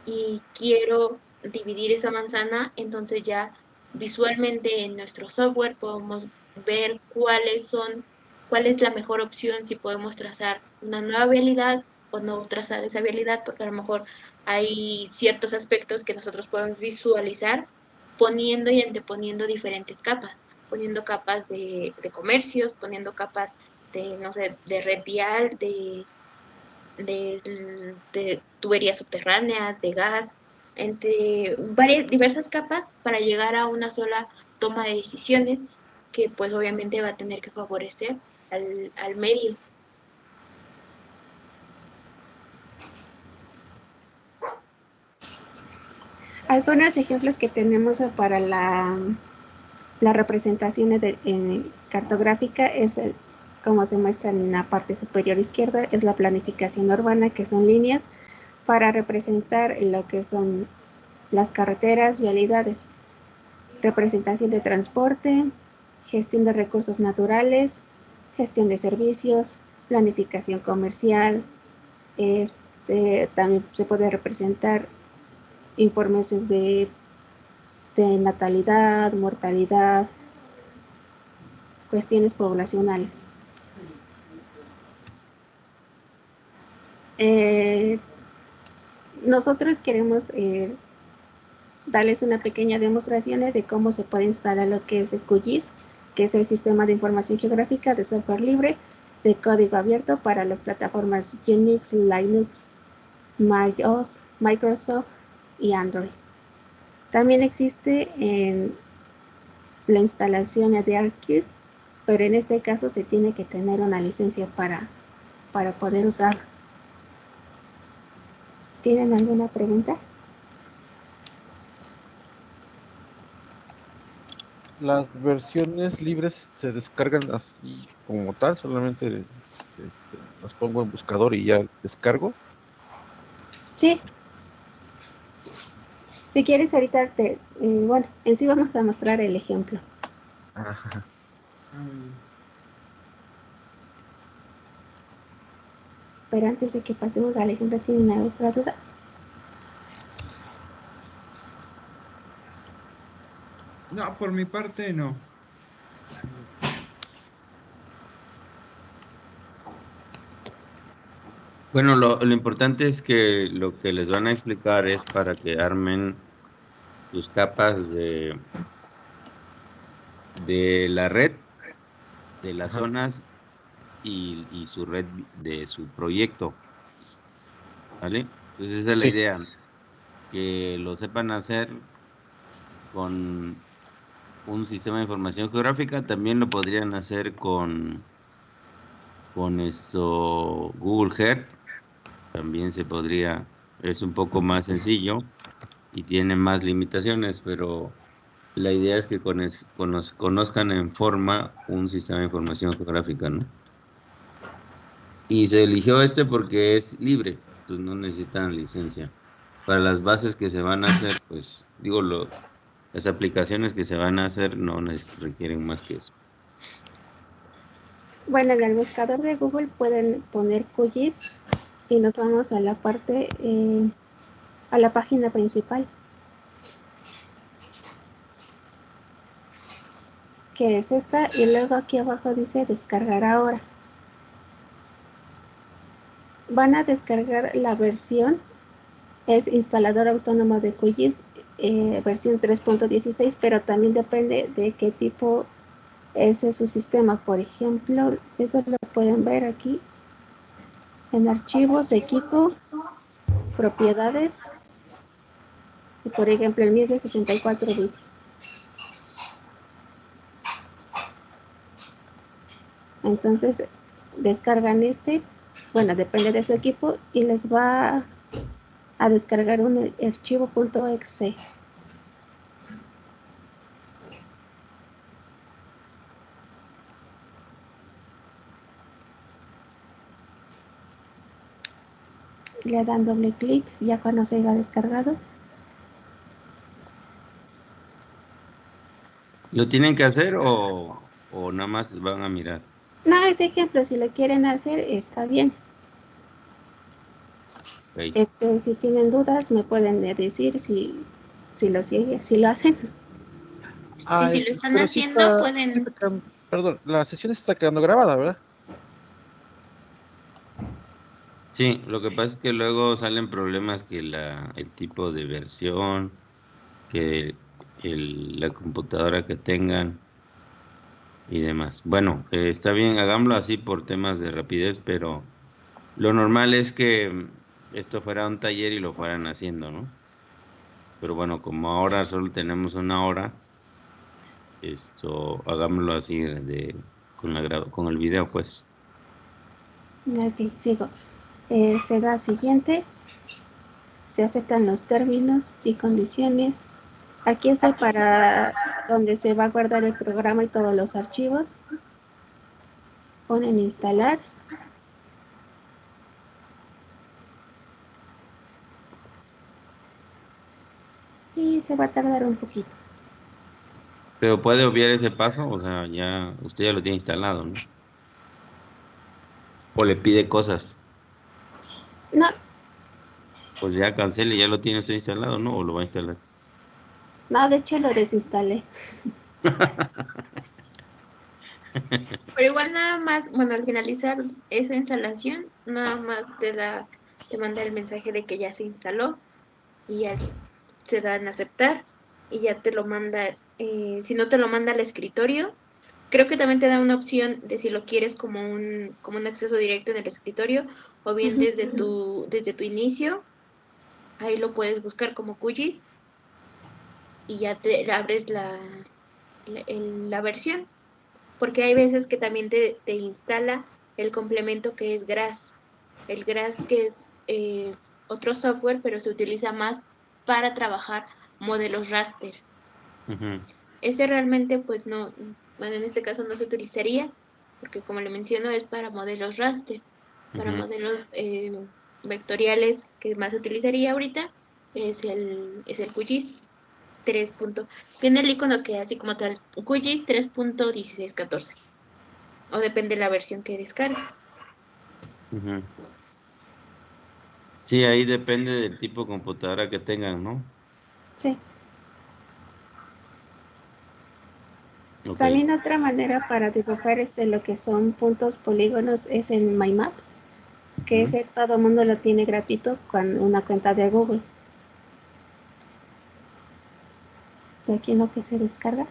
y quiero dividir esa manzana? Entonces ya visualmente en nuestro software podemos ver cuál es la mejor opción, si podemos trazar una nueva vialidad o no trazar esa vialidad, porque a lo mejor hay ciertos aspectos que nosotros podemos visualizar poniendo y anteponiendo diferentes capas, poniendo capas de comercios, poniendo capas de, no sé, de red vial, de tuberías subterráneas, de gas, entre diversas capas para llegar a una sola toma de decisiones que pues obviamente va a tener que favorecer al medio. Algunos ejemplos que tenemos para la representación cartográfica es como se muestra en la parte superior izquierda, es la planificación urbana, que son líneas para representar lo que son las carreteras, vialidades, representación de transporte, gestión de recursos naturales, gestión de servicios, planificación comercial. También se puede representar informes de natalidad, mortalidad, cuestiones poblacionales. Nosotros queremos darles una pequeña demostración de cómo se puede instalar lo que es el QGIS, que es el Sistema de Información Geográfica de software libre de código abierto para las plataformas Unix, Linux, macOS, Microsoft y Android. También existe la instalación de ArcGIS, pero en este caso se tiene que tener una licencia para poder usarlo. ¿Tienen alguna pregunta? Las versiones libres se descargan así como tal, solamente las pongo en buscador y ya descargo. Sí. Si quieres ahorita bueno, en sí vamos a mostrar el ejemplo. Ajá. Pero antes de que pasemos al ejemplo, ¿tienen otra duda? No, por mi parte no. Bueno, lo importante es que lo que les van a explicar es para que armen sus capas de la red, de las Ajá. zonas y su red de su proyecto, ¿vale? Entonces esa es la Sí. idea, que lo sepan hacer con un sistema de información geográfica, también lo podrían hacer con esto Google Earth, también se podría, es un poco más sencillo y tiene más limitaciones, pero la idea es que conozcan en forma un sistema de información geográfica, ¿no? Y se eligió este porque es libre, pues no necesitan licencia. Para las bases que se van a hacer, pues digo, las aplicaciones que se van a hacer no requieren más que eso. Bueno, en el buscador de Google pueden poner QGIS y nos vamos a la parte, a la página principal, que es esta, y luego aquí abajo dice descargar ahora. Van a descargar la versión, es instalador autónomo de QGIS, versión 3.16, pero también depende de qué tipo es su sistema. Por ejemplo, eso lo pueden ver aquí en archivos, equipo, propiedades, y por ejemplo el mío es de 64 bits. Entonces descargan este, bueno, depende de su equipo, y les va a descargar un archivo .exe. Le dan doble clic ya cuando se haya descargado. ¿Lo tienen que hacer o nada más van a mirar? No, ese ejemplo, si lo quieren hacer, está bien. Ok. Si tienen dudas, me pueden decir si lo siguen, si lo hacen. Sí, Ah, si lo están pero haciendo, sí pueden. está perdón, la sesión está quedando grabada, ¿verdad? Sí, lo que pasa es que luego salen problemas que el tipo de versión, que la computadora que tengan y demás. Bueno, está bien, hagámoslo así por temas de rapidez, pero lo normal es que esto fuera un taller y lo fueran haciendo, ¿no? Pero bueno, como ahora solo tenemos una hora, hagámoslo así con el video, pues. Ok, sigo. Se da siguiente, se aceptan los términos y condiciones. Aquí es para donde se va a guardar el programa y todos los archivos. Ponen instalar. Y se va a tardar un poquito. Pero puede obviar ese paso, o sea, usted ya lo tiene instalado, ¿no? O le pide cosas, No, pues ya cancele, ya lo tiene usted instalado, ¿no? O lo va a instalar. no, de hecho lo desinstalé. Pero igual nada más, bueno, al finalizar esa instalación, nada más te manda el mensaje de que ya se instaló y ya se da en aceptar y ya te lo manda, si no te lo manda al escritorio, creo que también te da una opción de si lo quieres como un acceso directo en el escritorio o bien desde tu inicio, ahí lo puedes buscar como QGIS y ya te abres la versión, porque hay veces que también te instala el complemento que es GRASS. El GRASS que es otro software, pero se utiliza más para trabajar modelos raster. Ujú, Ese realmente, pues no, bueno, en este caso no se utilizaría, porque como le menciono, es para modelos raster, para ujú. modelos vectoriales que más se utilizaría ahorita, es el QGIS 3. Tiene el icono que así como tal, QGIS 3.1614, o depende de la versión que descargue. Ujú. Sí, ahí depende del tipo de computadora que tengan, ¿no? Sí. Ok. También otra manera para dibujar lo que son puntos polígonos es en My Maps, que Ujú. ese todo el mundo lo tiene gratuito con una cuenta de Google. De aquí en lo que se descarga.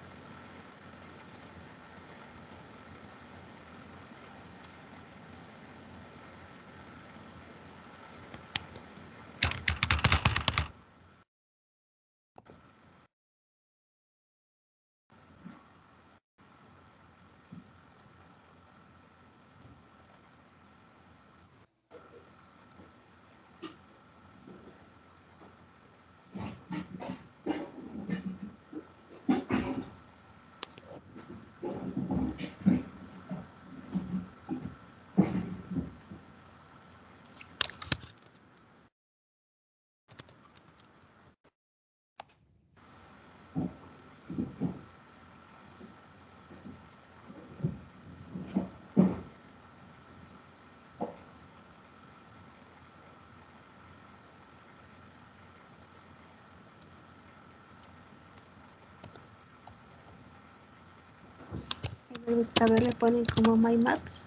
En el buscador le ponen como My Maps,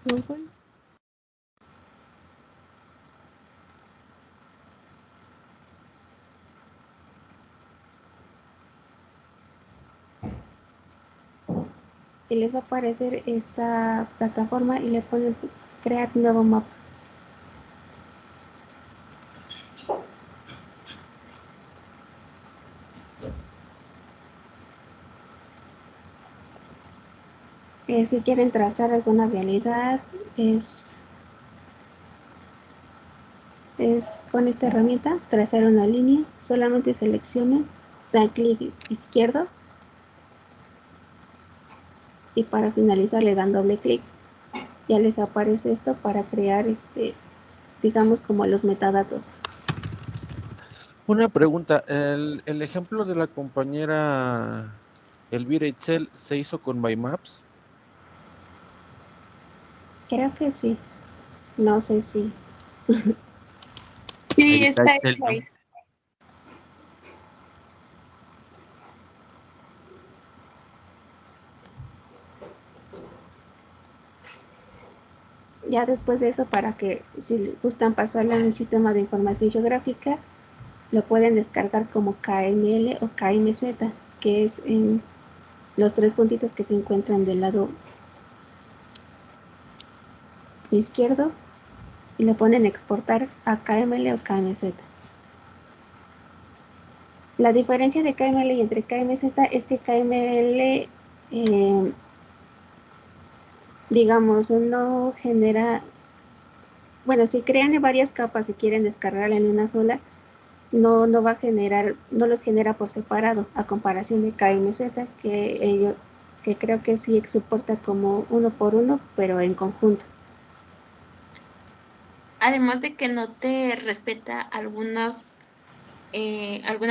Google. Y les va a aparecer esta plataforma y le ponen crear nuevo mapa. Si quieren trazar alguna vialidad, es con esta herramienta trazar una línea, solamente seleccionen, dan clic izquierdo y para finalizar le dan doble clic. Ya les aparece esto para crear digamos como los metadatos. Una pregunta, el ejemplo de la compañera Elvira Itzel se hizo con My Maps. Creo que sí, no sé si. Sí, Ahí está está Excel, hecho ¿no? ahí. Ya después de eso, para que si gustan pasarle a un sistema de información geográfica, lo pueden descargar como KML o KMZ, que es en los tres puntitos que se encuentran del lado izquierdo y le ponen exportar a KML o KMZ. La diferencia de KML y entre KMZ es que KML, digamos, no genera, bueno, si crean varias capas y quieren descargarla en una sola, no va a generar, no los genera por separado, a comparación de KMZ, que creo que sí soporta como uno por uno, pero en conjunto. Además de que no te respeta alguna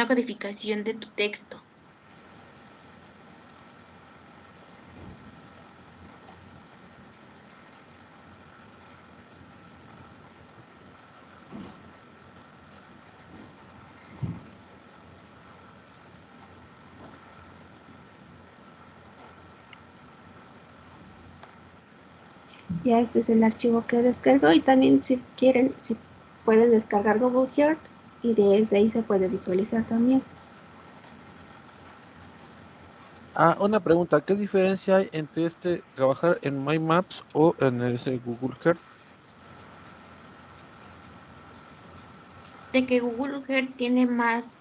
codificación de tu texto. Ya este es el archivo que descargo y también si quieren, si pueden descargar Google Earth y desde ahí se puede visualizar también. Una pregunta, ¿qué diferencia hay entre trabajar en My Maps o en ese Google Earth? De que Google Earth tiene más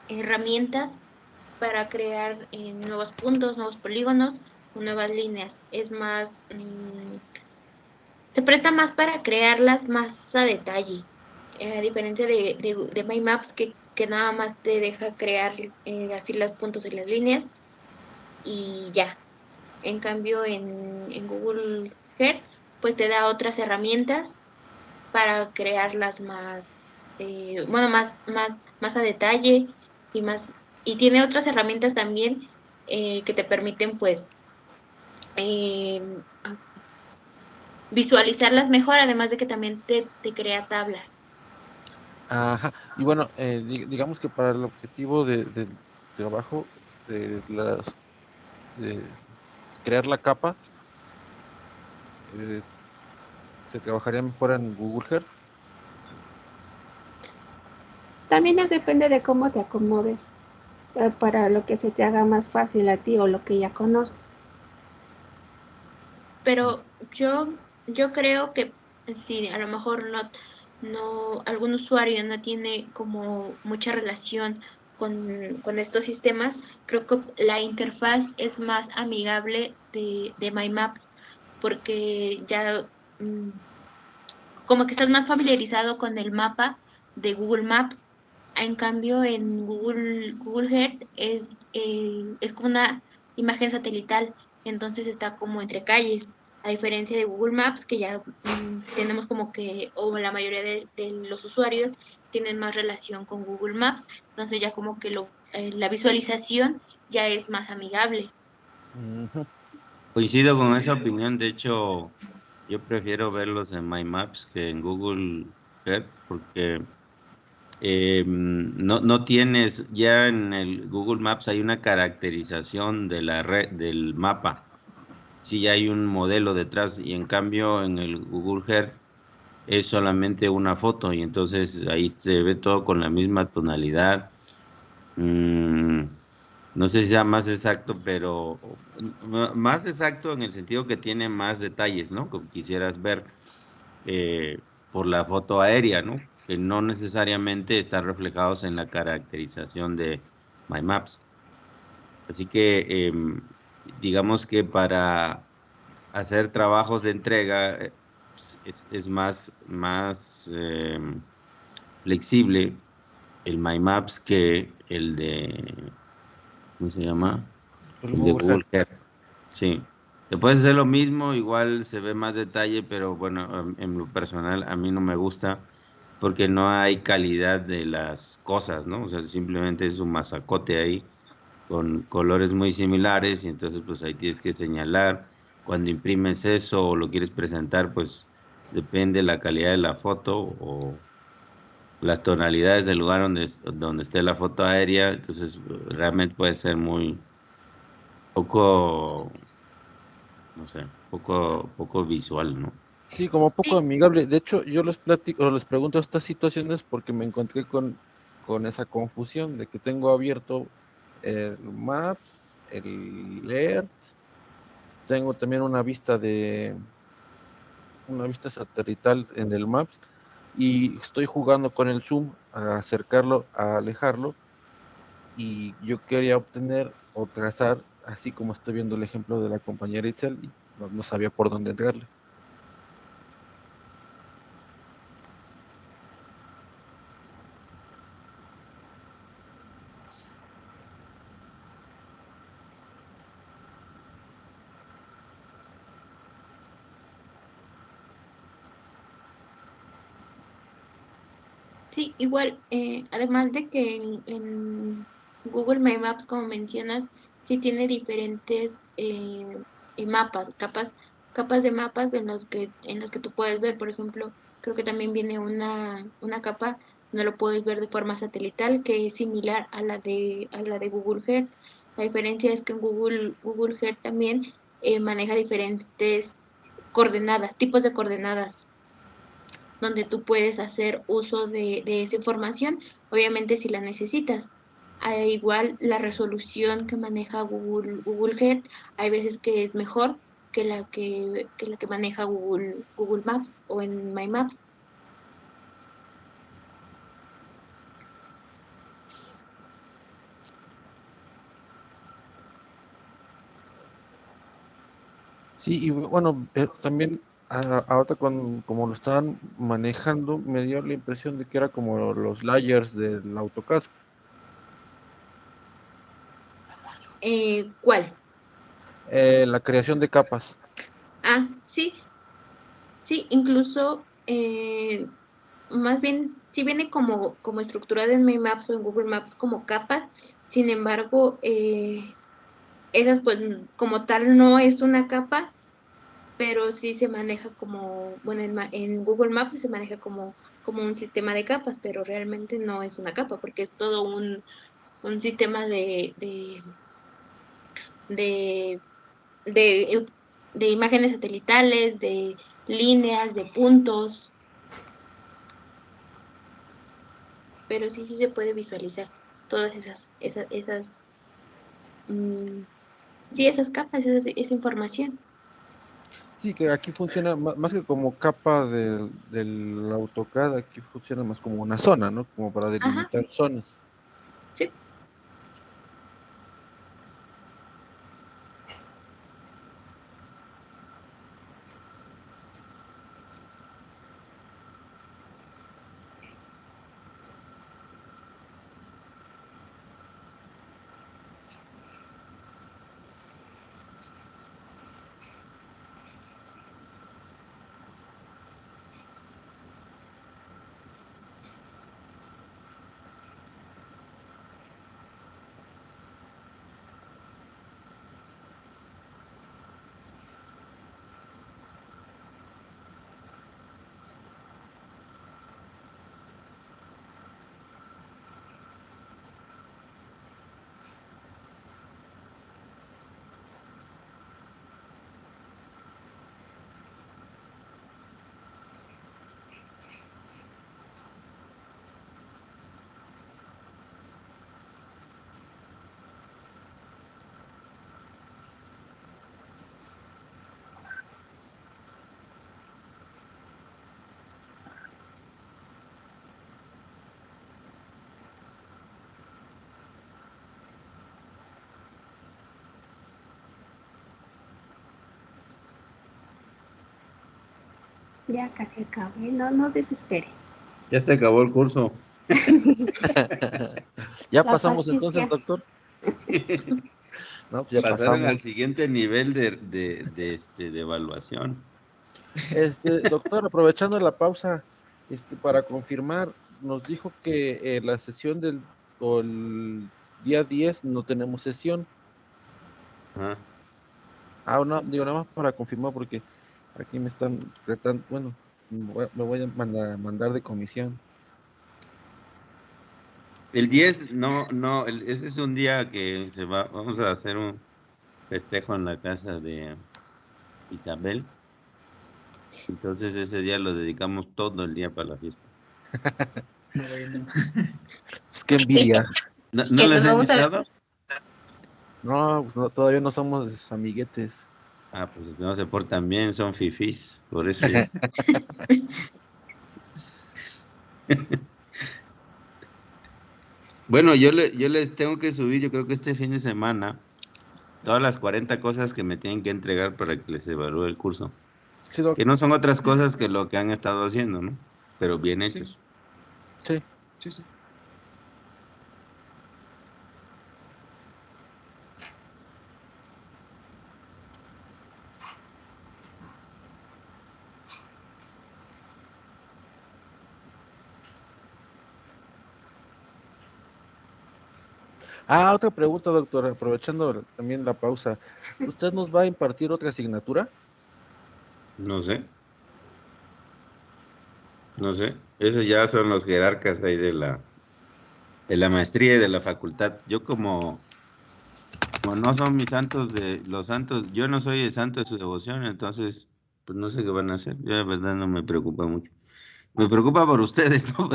herramientas para crear nuevos puntos, nuevos polígonos o nuevas líneas. Es más, se presta más para crearlas más a detalle. A diferencia de My Maps que nada más te deja crear así los puntos y las líneas y ya. En cambio, en Google Earth, pues te da otras herramientas para crearlas más, bueno, más a detalle y y tiene otras herramientas también que te permiten, pues, eh, visualizarlas mejor, además de que también te crea tablas. Ajá, y bueno, digamos que para el objetivo del trabajo de las crear la capa, se trabajaría mejor en Google Earth. También depende de cómo te acomodes para lo que se te haga más fácil a ti o lo que ya conoces. Pero yo creo que si a lo mejor algún usuario no tiene como mucha relación con estos sistemas, creo que la interfaz es más amigable de My Maps, porque ya como que estás más familiarizado con el mapa de Google Maps. En cambio, en Google Earth es como una imagen satelital, entonces está como entre calles, a diferencia de Google Maps, que ya tenemos como que, o la mayoría de los usuarios tienen más relación con Google Maps, entonces ya como que la visualización ya es más amigable. Ujú. Coincido con esa opinión, de hecho, yo prefiero verlos en My Maps que en Google Earth porque no tienes, ya en el Google Maps hay una caracterización de la red, del mapa, sí hay un modelo detrás y en cambio en el Google Earth es solamente una foto y entonces ahí se ve todo con la misma tonalidad. Mm, no sé si sea más exacto, pero más exacto en el sentido que tiene más detalles, ¿no? Como quisieras ver por la foto aérea, ¿no? Que no necesariamente están reflejados en la caracterización de My Maps. Así que digamos que para hacer trabajos de entrega pues, es más flexible el My Maps que el de, ¿cómo se llama? El El de Google Earth. Google Earth. Sí. Te puedes hacer lo mismo, igual se ve más detalle, pero bueno, en lo personal a mí no me gusta porque no hay calidad de las cosas, ¿no? O sea, simplemente es un masacote ahí con colores muy similares y entonces pues ahí tienes que señalar. Cuando imprimes eso o lo quieres presentar, pues depende la calidad de la foto o las tonalidades del lugar donde esté la foto aérea, entonces realmente puede ser muy poco, no sé, poco visual, ¿no? Sí, como poco Sí, amigable. De hecho, yo les platico, o les pregunto estas situaciones porque me encontré con esa confusión de que tengo abierto el Maps, el Earth, tengo también una vista satelital en el Maps y estoy jugando con el zoom a acercarlo, a alejarlo y yo quería obtener o trazar, así como estoy viendo el ejemplo de la compañera Itzel y no sabía por dónde entrarle. sí, igual, además de que en Google My Maps, como mencionas, sí tiene diferentes mapas, capas de mapas en los que tú puedes ver. Por ejemplo, creo que también viene una capa donde lo puedes ver de forma satelital, que es similar a la de Google Earth. La diferencia es que en Google Earth también maneja diferentes coordenadas, tipos de coordenadas donde tú puedes hacer uso de esa información, obviamente si la necesitas. Igual la resolución que maneja Google Earth, hay veces que es mejor que la que maneja Google Maps o en My Maps. Sí, y bueno, también ahorita como lo estaban manejando, me dio la impresión de que era como los layers del AutoCAD. ¿Cuál? La creación de capas. Ah, sí, sí, incluso más bien, sí viene como estructurada en My Maps o en Google Maps como capas. Sin embargo, esas pues como tal no es una capa, pero sí se maneja como, bueno, en Google Maps se maneja como un sistema de capas, pero realmente no es una capa, porque es todo un sistema de, de, de imágenes satelitales, de líneas, de puntos, pero sí se puede visualizar todas esas capas, esa información. Sí, que aquí funciona más que como capa del AutoCAD, aquí funciona más como una zona, ¿no? Como para Ajá, delimitar zonas. sí. Ya casi acabé, no desespere. Ya se acabó el curso. ¿Ya La pasamos entonces, paciencia. doctor? No, pues ya Pasaron al pasamos. siguiente nivel de evaluación. Doctor, aprovechando la pausa, para confirmar, nos dijo que la sesión o el día 10 no tenemos sesión. Ajá. No, digo nada más para confirmar porque aquí me están tratando, bueno, me voy a mandar de comisión. El 10, no, ese es un día que vamos a hacer un festejo en la casa de Isabel. Entonces ese día lo dedicamos todo el día para la fiesta. Bueno. Pues qué envidia. ¿No Que les nos he vamos a... invitado? No, pues todavía no somos de sus amiguetes. Ah, pues no se portan bien, son fifís, por eso ya. Bueno, yo les tengo que subir, yo creo que este fin de semana, todas las 40 cosas que me tienen que entregar para que les evalúe el curso. Sí, doc. Que no son otras cosas que lo que han estado haciendo, ¿no? Pero bien Sí, hechos. Sí. sí. Otra pregunta, doctor, aprovechando también la pausa. ¿Usted nos va a impartir otra asignatura? No sé, no sé. Esos ya son los jerarcas ahí de la maestría y de la facultad. Yo como no son mis santos los santos, yo no soy el santo de su devoción, entonces, pues no sé qué van a hacer. Yo la verdad no me preocupa mucho. Me preocupa por ustedes, ¿no?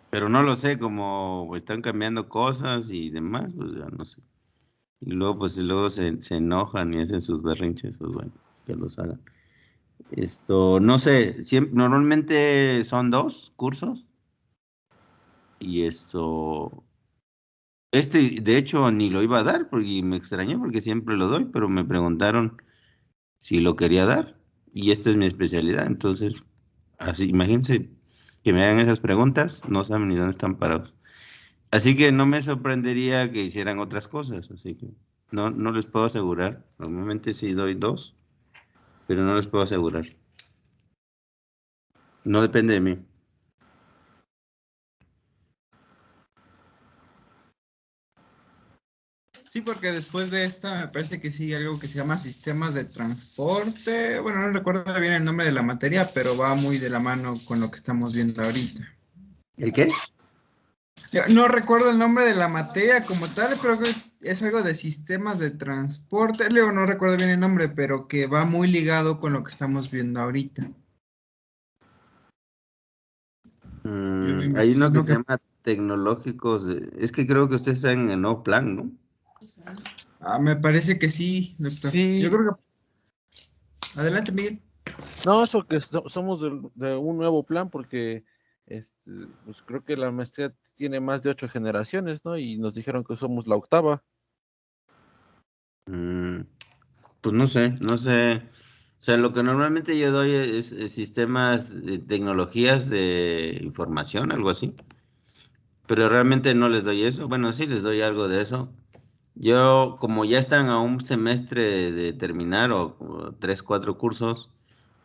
Pero no lo sé, como están cambiando cosas y demás, pues ya no sé. Y luego, pues luego se enojan y hacen sus berrinches, pues bueno, que los hagan. No sé, normalmente son 2 cursos y de hecho, ni lo iba a dar porque me extrañó porque siempre lo doy, pero me preguntaron si lo quería dar y esta es mi especialidad, entonces, así, imagínense que me hagan esas preguntas, no saben ni dónde están parados. Así que no me sorprendería que hicieran otras cosas, así que no les puedo asegurar. Normalmente sí doy 2, pero no les puedo asegurar. No depende de mí. Sí, porque después de esta me parece que sigue algo que se llama sistemas de transporte. Bueno, no recuerdo bien el nombre de la materia, pero va muy de la mano con lo que estamos viendo ahorita. ¿El qué? Yo no recuerdo el nombre de la materia como tal, pero creo que es algo de sistemas de transporte. Luego no recuerdo bien el nombre, pero que va muy ligado con lo que estamos viendo ahorita. Yo me Hay uno que imagino se llama tecnológicos. Es que creo que usted está en el nuevo plan, ¿no? me parece que sí, doctor. Yo Sí, creo que... Adelante, Miguel. no, eso que somos de un nuevo plan porque pues creo que la maestría tiene más de 8 generaciones, ¿no? Y nos dijeron que somos la octava. Mm, pues no sé, no sé. O sea, lo que normalmente yo doy es sistemas, tecnologías de información, algo así. Pero realmente no les doy eso. Bueno, sí les doy algo de eso. Yo, como ya están a un semestre de terminar o 3, 4 cursos,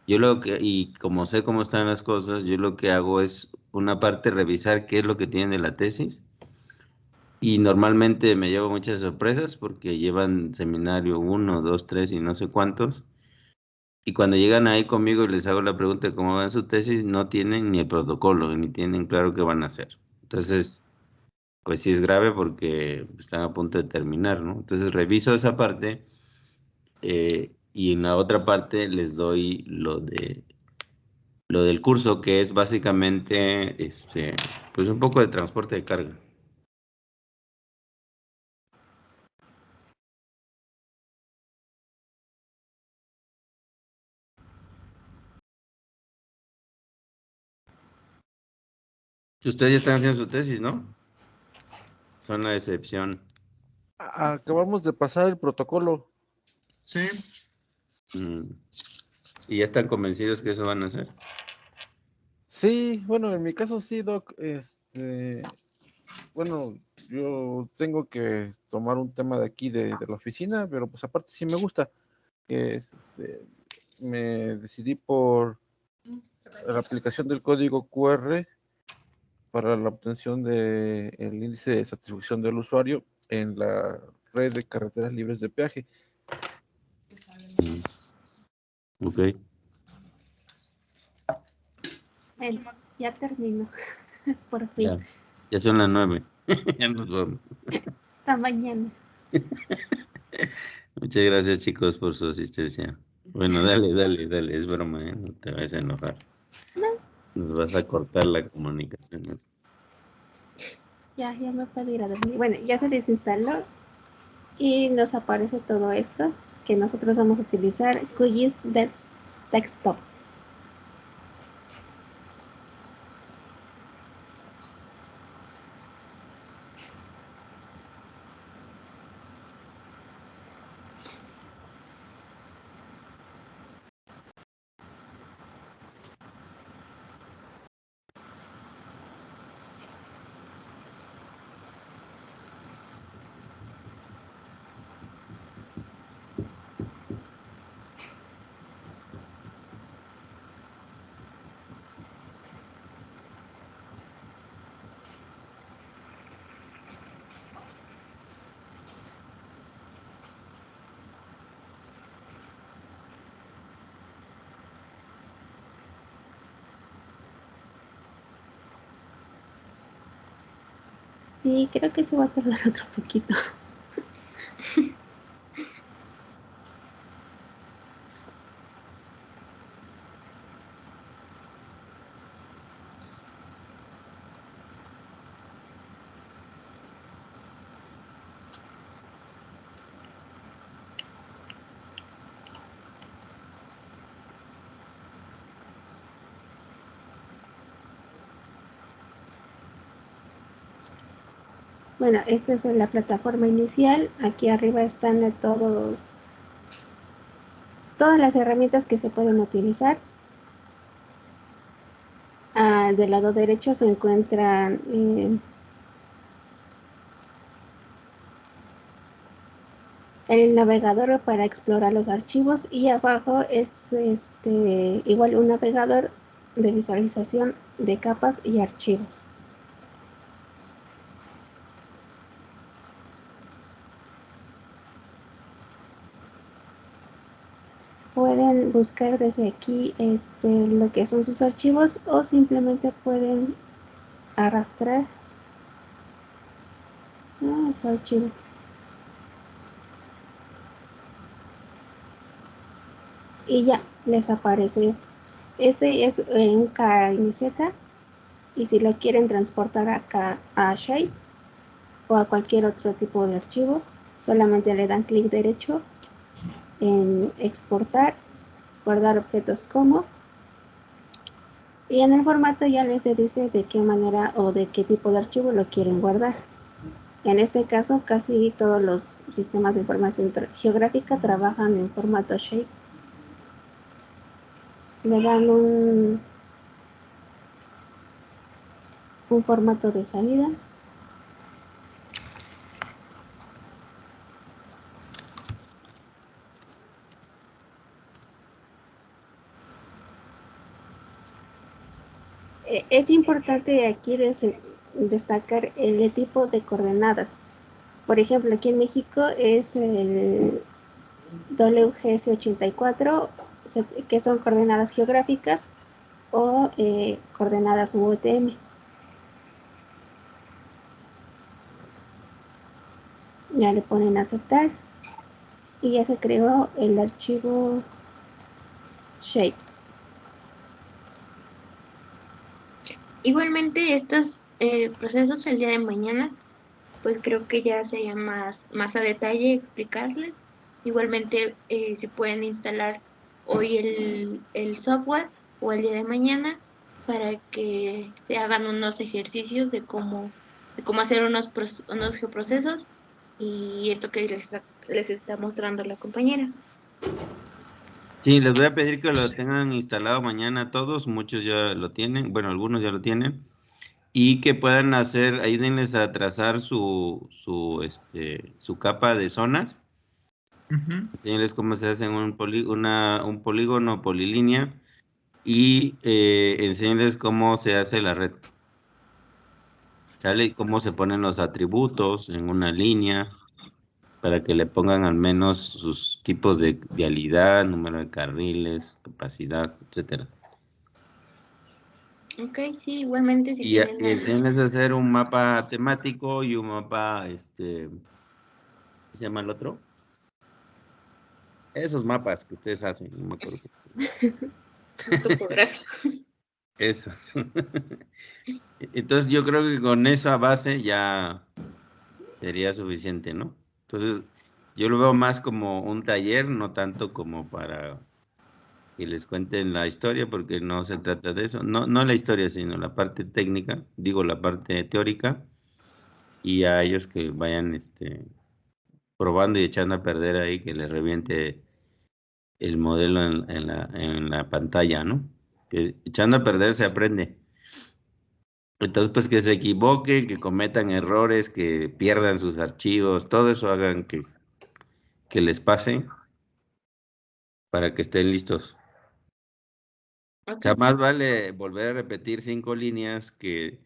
yo lo que, y como sé cómo están las cosas, yo lo que hago es una parte revisar qué es lo que tiene la tesis. Y normalmente me llevo muchas sorpresas porque llevan seminario 1, 2, 3 y no sé cuántos. Y cuando llegan ahí conmigo y les hago la pregunta de cómo van su tesis, no tienen ni el protocolo, ni tienen claro qué van a hacer. Entonces, pues sí es grave porque están a punto de terminar, ¿no? Entonces reviso esa parte, y en la otra parte les doy lo del curso, que es básicamente pues un poco de transporte de carga. Ustedes ya están haciendo su tesis, ¿no? Son la excepción. Acabamos de pasar el protocolo. Sí. Mm. ¿Y ya están convencidos que eso van a hacer? Sí, bueno, en mi caso sí, Doc. Bueno, yo tengo que tomar un tema de aquí de la oficina, pero pues aparte sí me gusta. Que me decidí por la aplicación del código QR para la obtención del índice de satisfacción del usuario en la red de carreteras libres de peaje. Mm. Ok. Bueno, ya termino, por fin. Ya. Ya son las 9. Ya nos vamos. Hasta mañana. Muchas gracias, chicos, por su asistencia. Bueno, dale, dale, dale. Es broma, ¿eh? No te vayas a enojar. No, Nos vas a cortar la comunicación, ¿eh? ya me puedo ir a dormir. Bueno, ya se desinstaló y nos aparece todo esto que nosotros vamos a utilizar QGIS Desktop. Y creo que se va a tardar otro poquito. Bueno, esta es la plataforma inicial. Aquí arriba están todas las herramientas que se pueden utilizar. Del lado derecho se encuentran el navegador para explorar los archivos y abajo es igual un navegador de visualización de capas y archivos. Pueden buscar desde aquí lo que son sus archivos o simplemente pueden arrastrar Su archivo. Y ya les aparece esto. Este es un KNZ y si lo quieren transportar acá a Shape o a cualquier otro tipo de archivo, solamente le dan clic derecho en exportar, guardar objetos como, y en el formato ya les dice de qué manera o de qué tipo de archivo lo quieren guardar. En este caso, casi todos los sistemas de información geográfica trabajan en formato Shape. Le dan un formato de salida. Es importante aquí destacar el tipo de coordenadas. Por ejemplo, aquí en México es el WGS84, que son coordenadas geográficas, o coordenadas UTM. Ya le ponen a aceptar y ya se creó el archivo Shape. Igualmente estos procesos el día de mañana, pues creo que ya sería más a detalle explicarles. Igualmente se pueden instalar hoy el software o el día de mañana para que se hagan unos ejercicios de cómo hacer unos geoprocesos y esto que les está mostrando la compañera. Sí, les voy a pedir que lo tengan instalado mañana todos, muchos ya lo tienen, bueno, algunos ya lo tienen, y que puedan hacer, ayúdenles a trazar su capa de zonas, enséñenles cómo se hace un polígono polilínea, y enséñenles cómo se hace la red, ¿sale? Cómo se ponen los atributos en una línea, para que le pongan al menos sus tipos de vialidad, número de carriles, capacidad, etcétera. Ok, sí, igualmente si Y tienen enséñales a hacer un mapa temático y un mapa, ¿cómo se llama el otro? Esos mapas que ustedes hacen, no me acuerdo. topográfico. Esos. Entonces yo creo que con esa base ya sería suficiente, ¿no? Entonces yo lo veo más como un taller, no tanto como para que les cuenten la historia, porque no se trata de eso. No la historia, sino la parte técnica, digo la parte teórica, y a ellos que vayan probando y echando a perder ahí, que les reviente el modelo en la pantalla, ¿no? Que echando a perder se aprende. Entonces, pues que se equivoquen, que cometan errores, que pierdan sus archivos, todo eso hagan que les pase para que estén listos. O sea, Ok. más vale volver a repetir 5 líneas que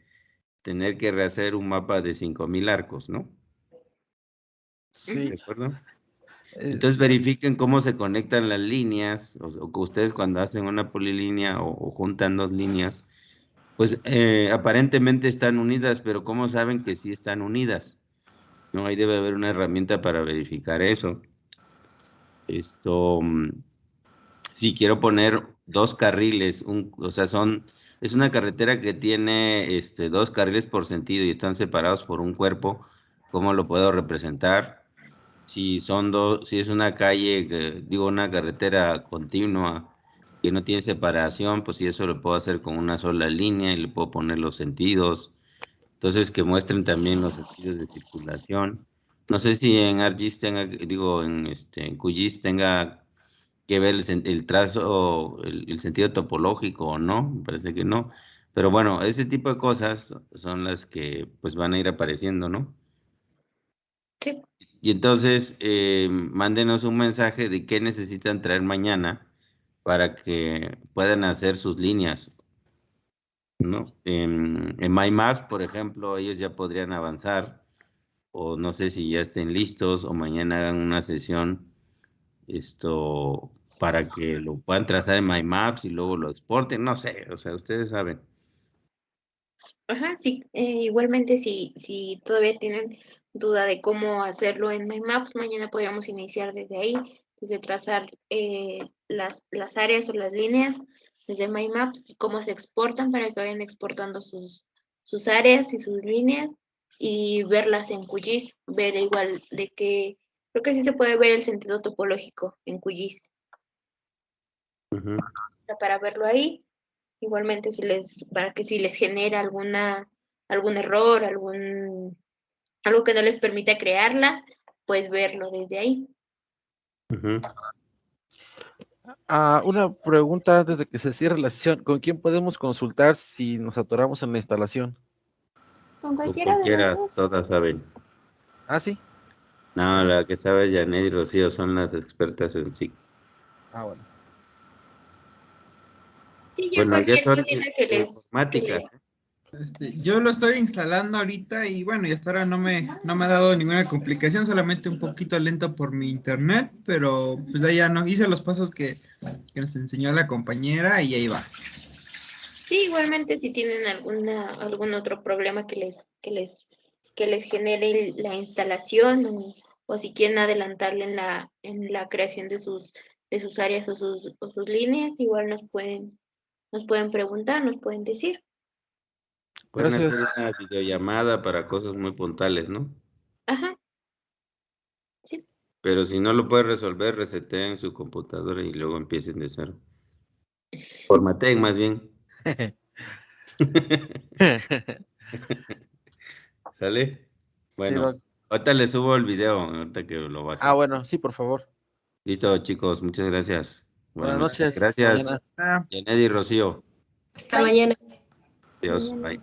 tener que rehacer un mapa de 5,000 arcos, ¿no? Sí, ¿De acuerdo? es- Entonces verifiquen cómo se conectan las líneas, o que ustedes cuando hacen una polilínea o juntan dos líneas, pues aparentemente están unidas, pero ¿cómo saben que sí están unidas? ¿No? Ahí debe haber una herramienta para verificar eso. Si quiero poner dos carriles, o sea, es una carretera que tiene dos carriles por sentido y están separados por un cuerpo, ¿cómo lo puedo representar? Si es una calle, digo, una carretera continua que no tiene separación, pues si eso lo puedo hacer con una sola línea y le puedo poner los sentidos. Entonces, que muestren también los sentidos de circulación. No sé si en ArcGIS tenga, digo, en QGIS tenga que ver el trazo, el sentido topológico o no, me parece que no. Pero bueno, ese tipo de cosas son las que pues van a ir apareciendo, ¿no? Sí. Y entonces, mándenos un mensaje de qué necesitan traer mañana para que puedan hacer sus líneas, ¿no? En MyMaps, por ejemplo, ellos ya podrían avanzar, o no sé si ya estén listos, o mañana hagan una sesión, para que lo puedan trazar en MyMaps y luego lo exporten, no sé, o sea, ustedes saben. Ajá, sí, igualmente si todavía tienen duda de cómo hacerlo en MyMaps, mañana podríamos iniciar desde ahí, desde trazar las áreas o las líneas desde MyMaps y cómo se exportan para que vayan exportando sus áreas y sus líneas y verlas en QGIS, ver igual de que creo que sí se puede ver el sentido topológico en QGIS. Para verlo ahí, igualmente para que si les genera algún error, algo que no les permita crearla, pues verlo desde ahí. Una pregunta antes de que se cierre la sesión. ¿Con quién podemos consultar si nos atoramos en la instalación? Con cualquiera de los dos. Todas saben. ¿Ah, sí? No, la que sabe es Janet y Rocío, son las expertas en sí. Bueno. Sí, ya cualquier cosita que les... Informáticas. Yo lo estoy instalando ahorita y bueno, y hasta ahora no me ha dado ninguna complicación, solamente un poquito lento por mi internet, pero pues ahí ya no, hice los pasos que nos enseñó la compañera y ahí va. Sí, igualmente si tienen algún otro problema que les genere la instalación o si quieren adelantarle en la creación de sus áreas o sus líneas, igual nos pueden preguntar, nos pueden decir. Pueden hacer Gracias. una videollamada para cosas muy puntuales, ¿no? Ajá. Sí. Pero si no lo puede resolver, reseteen su computadora y luego empiecen de cero. Formateen más bien. ¿Sale? Bueno, Sí, ahorita le subo el video, ahorita que lo baje. bueno, sí, por favor. Listo, chicos, muchas gracias. Buenas Buenas noches. noches. Gracias, Mañana. Janet y Rocío. Hasta mañana. Adiós, bye.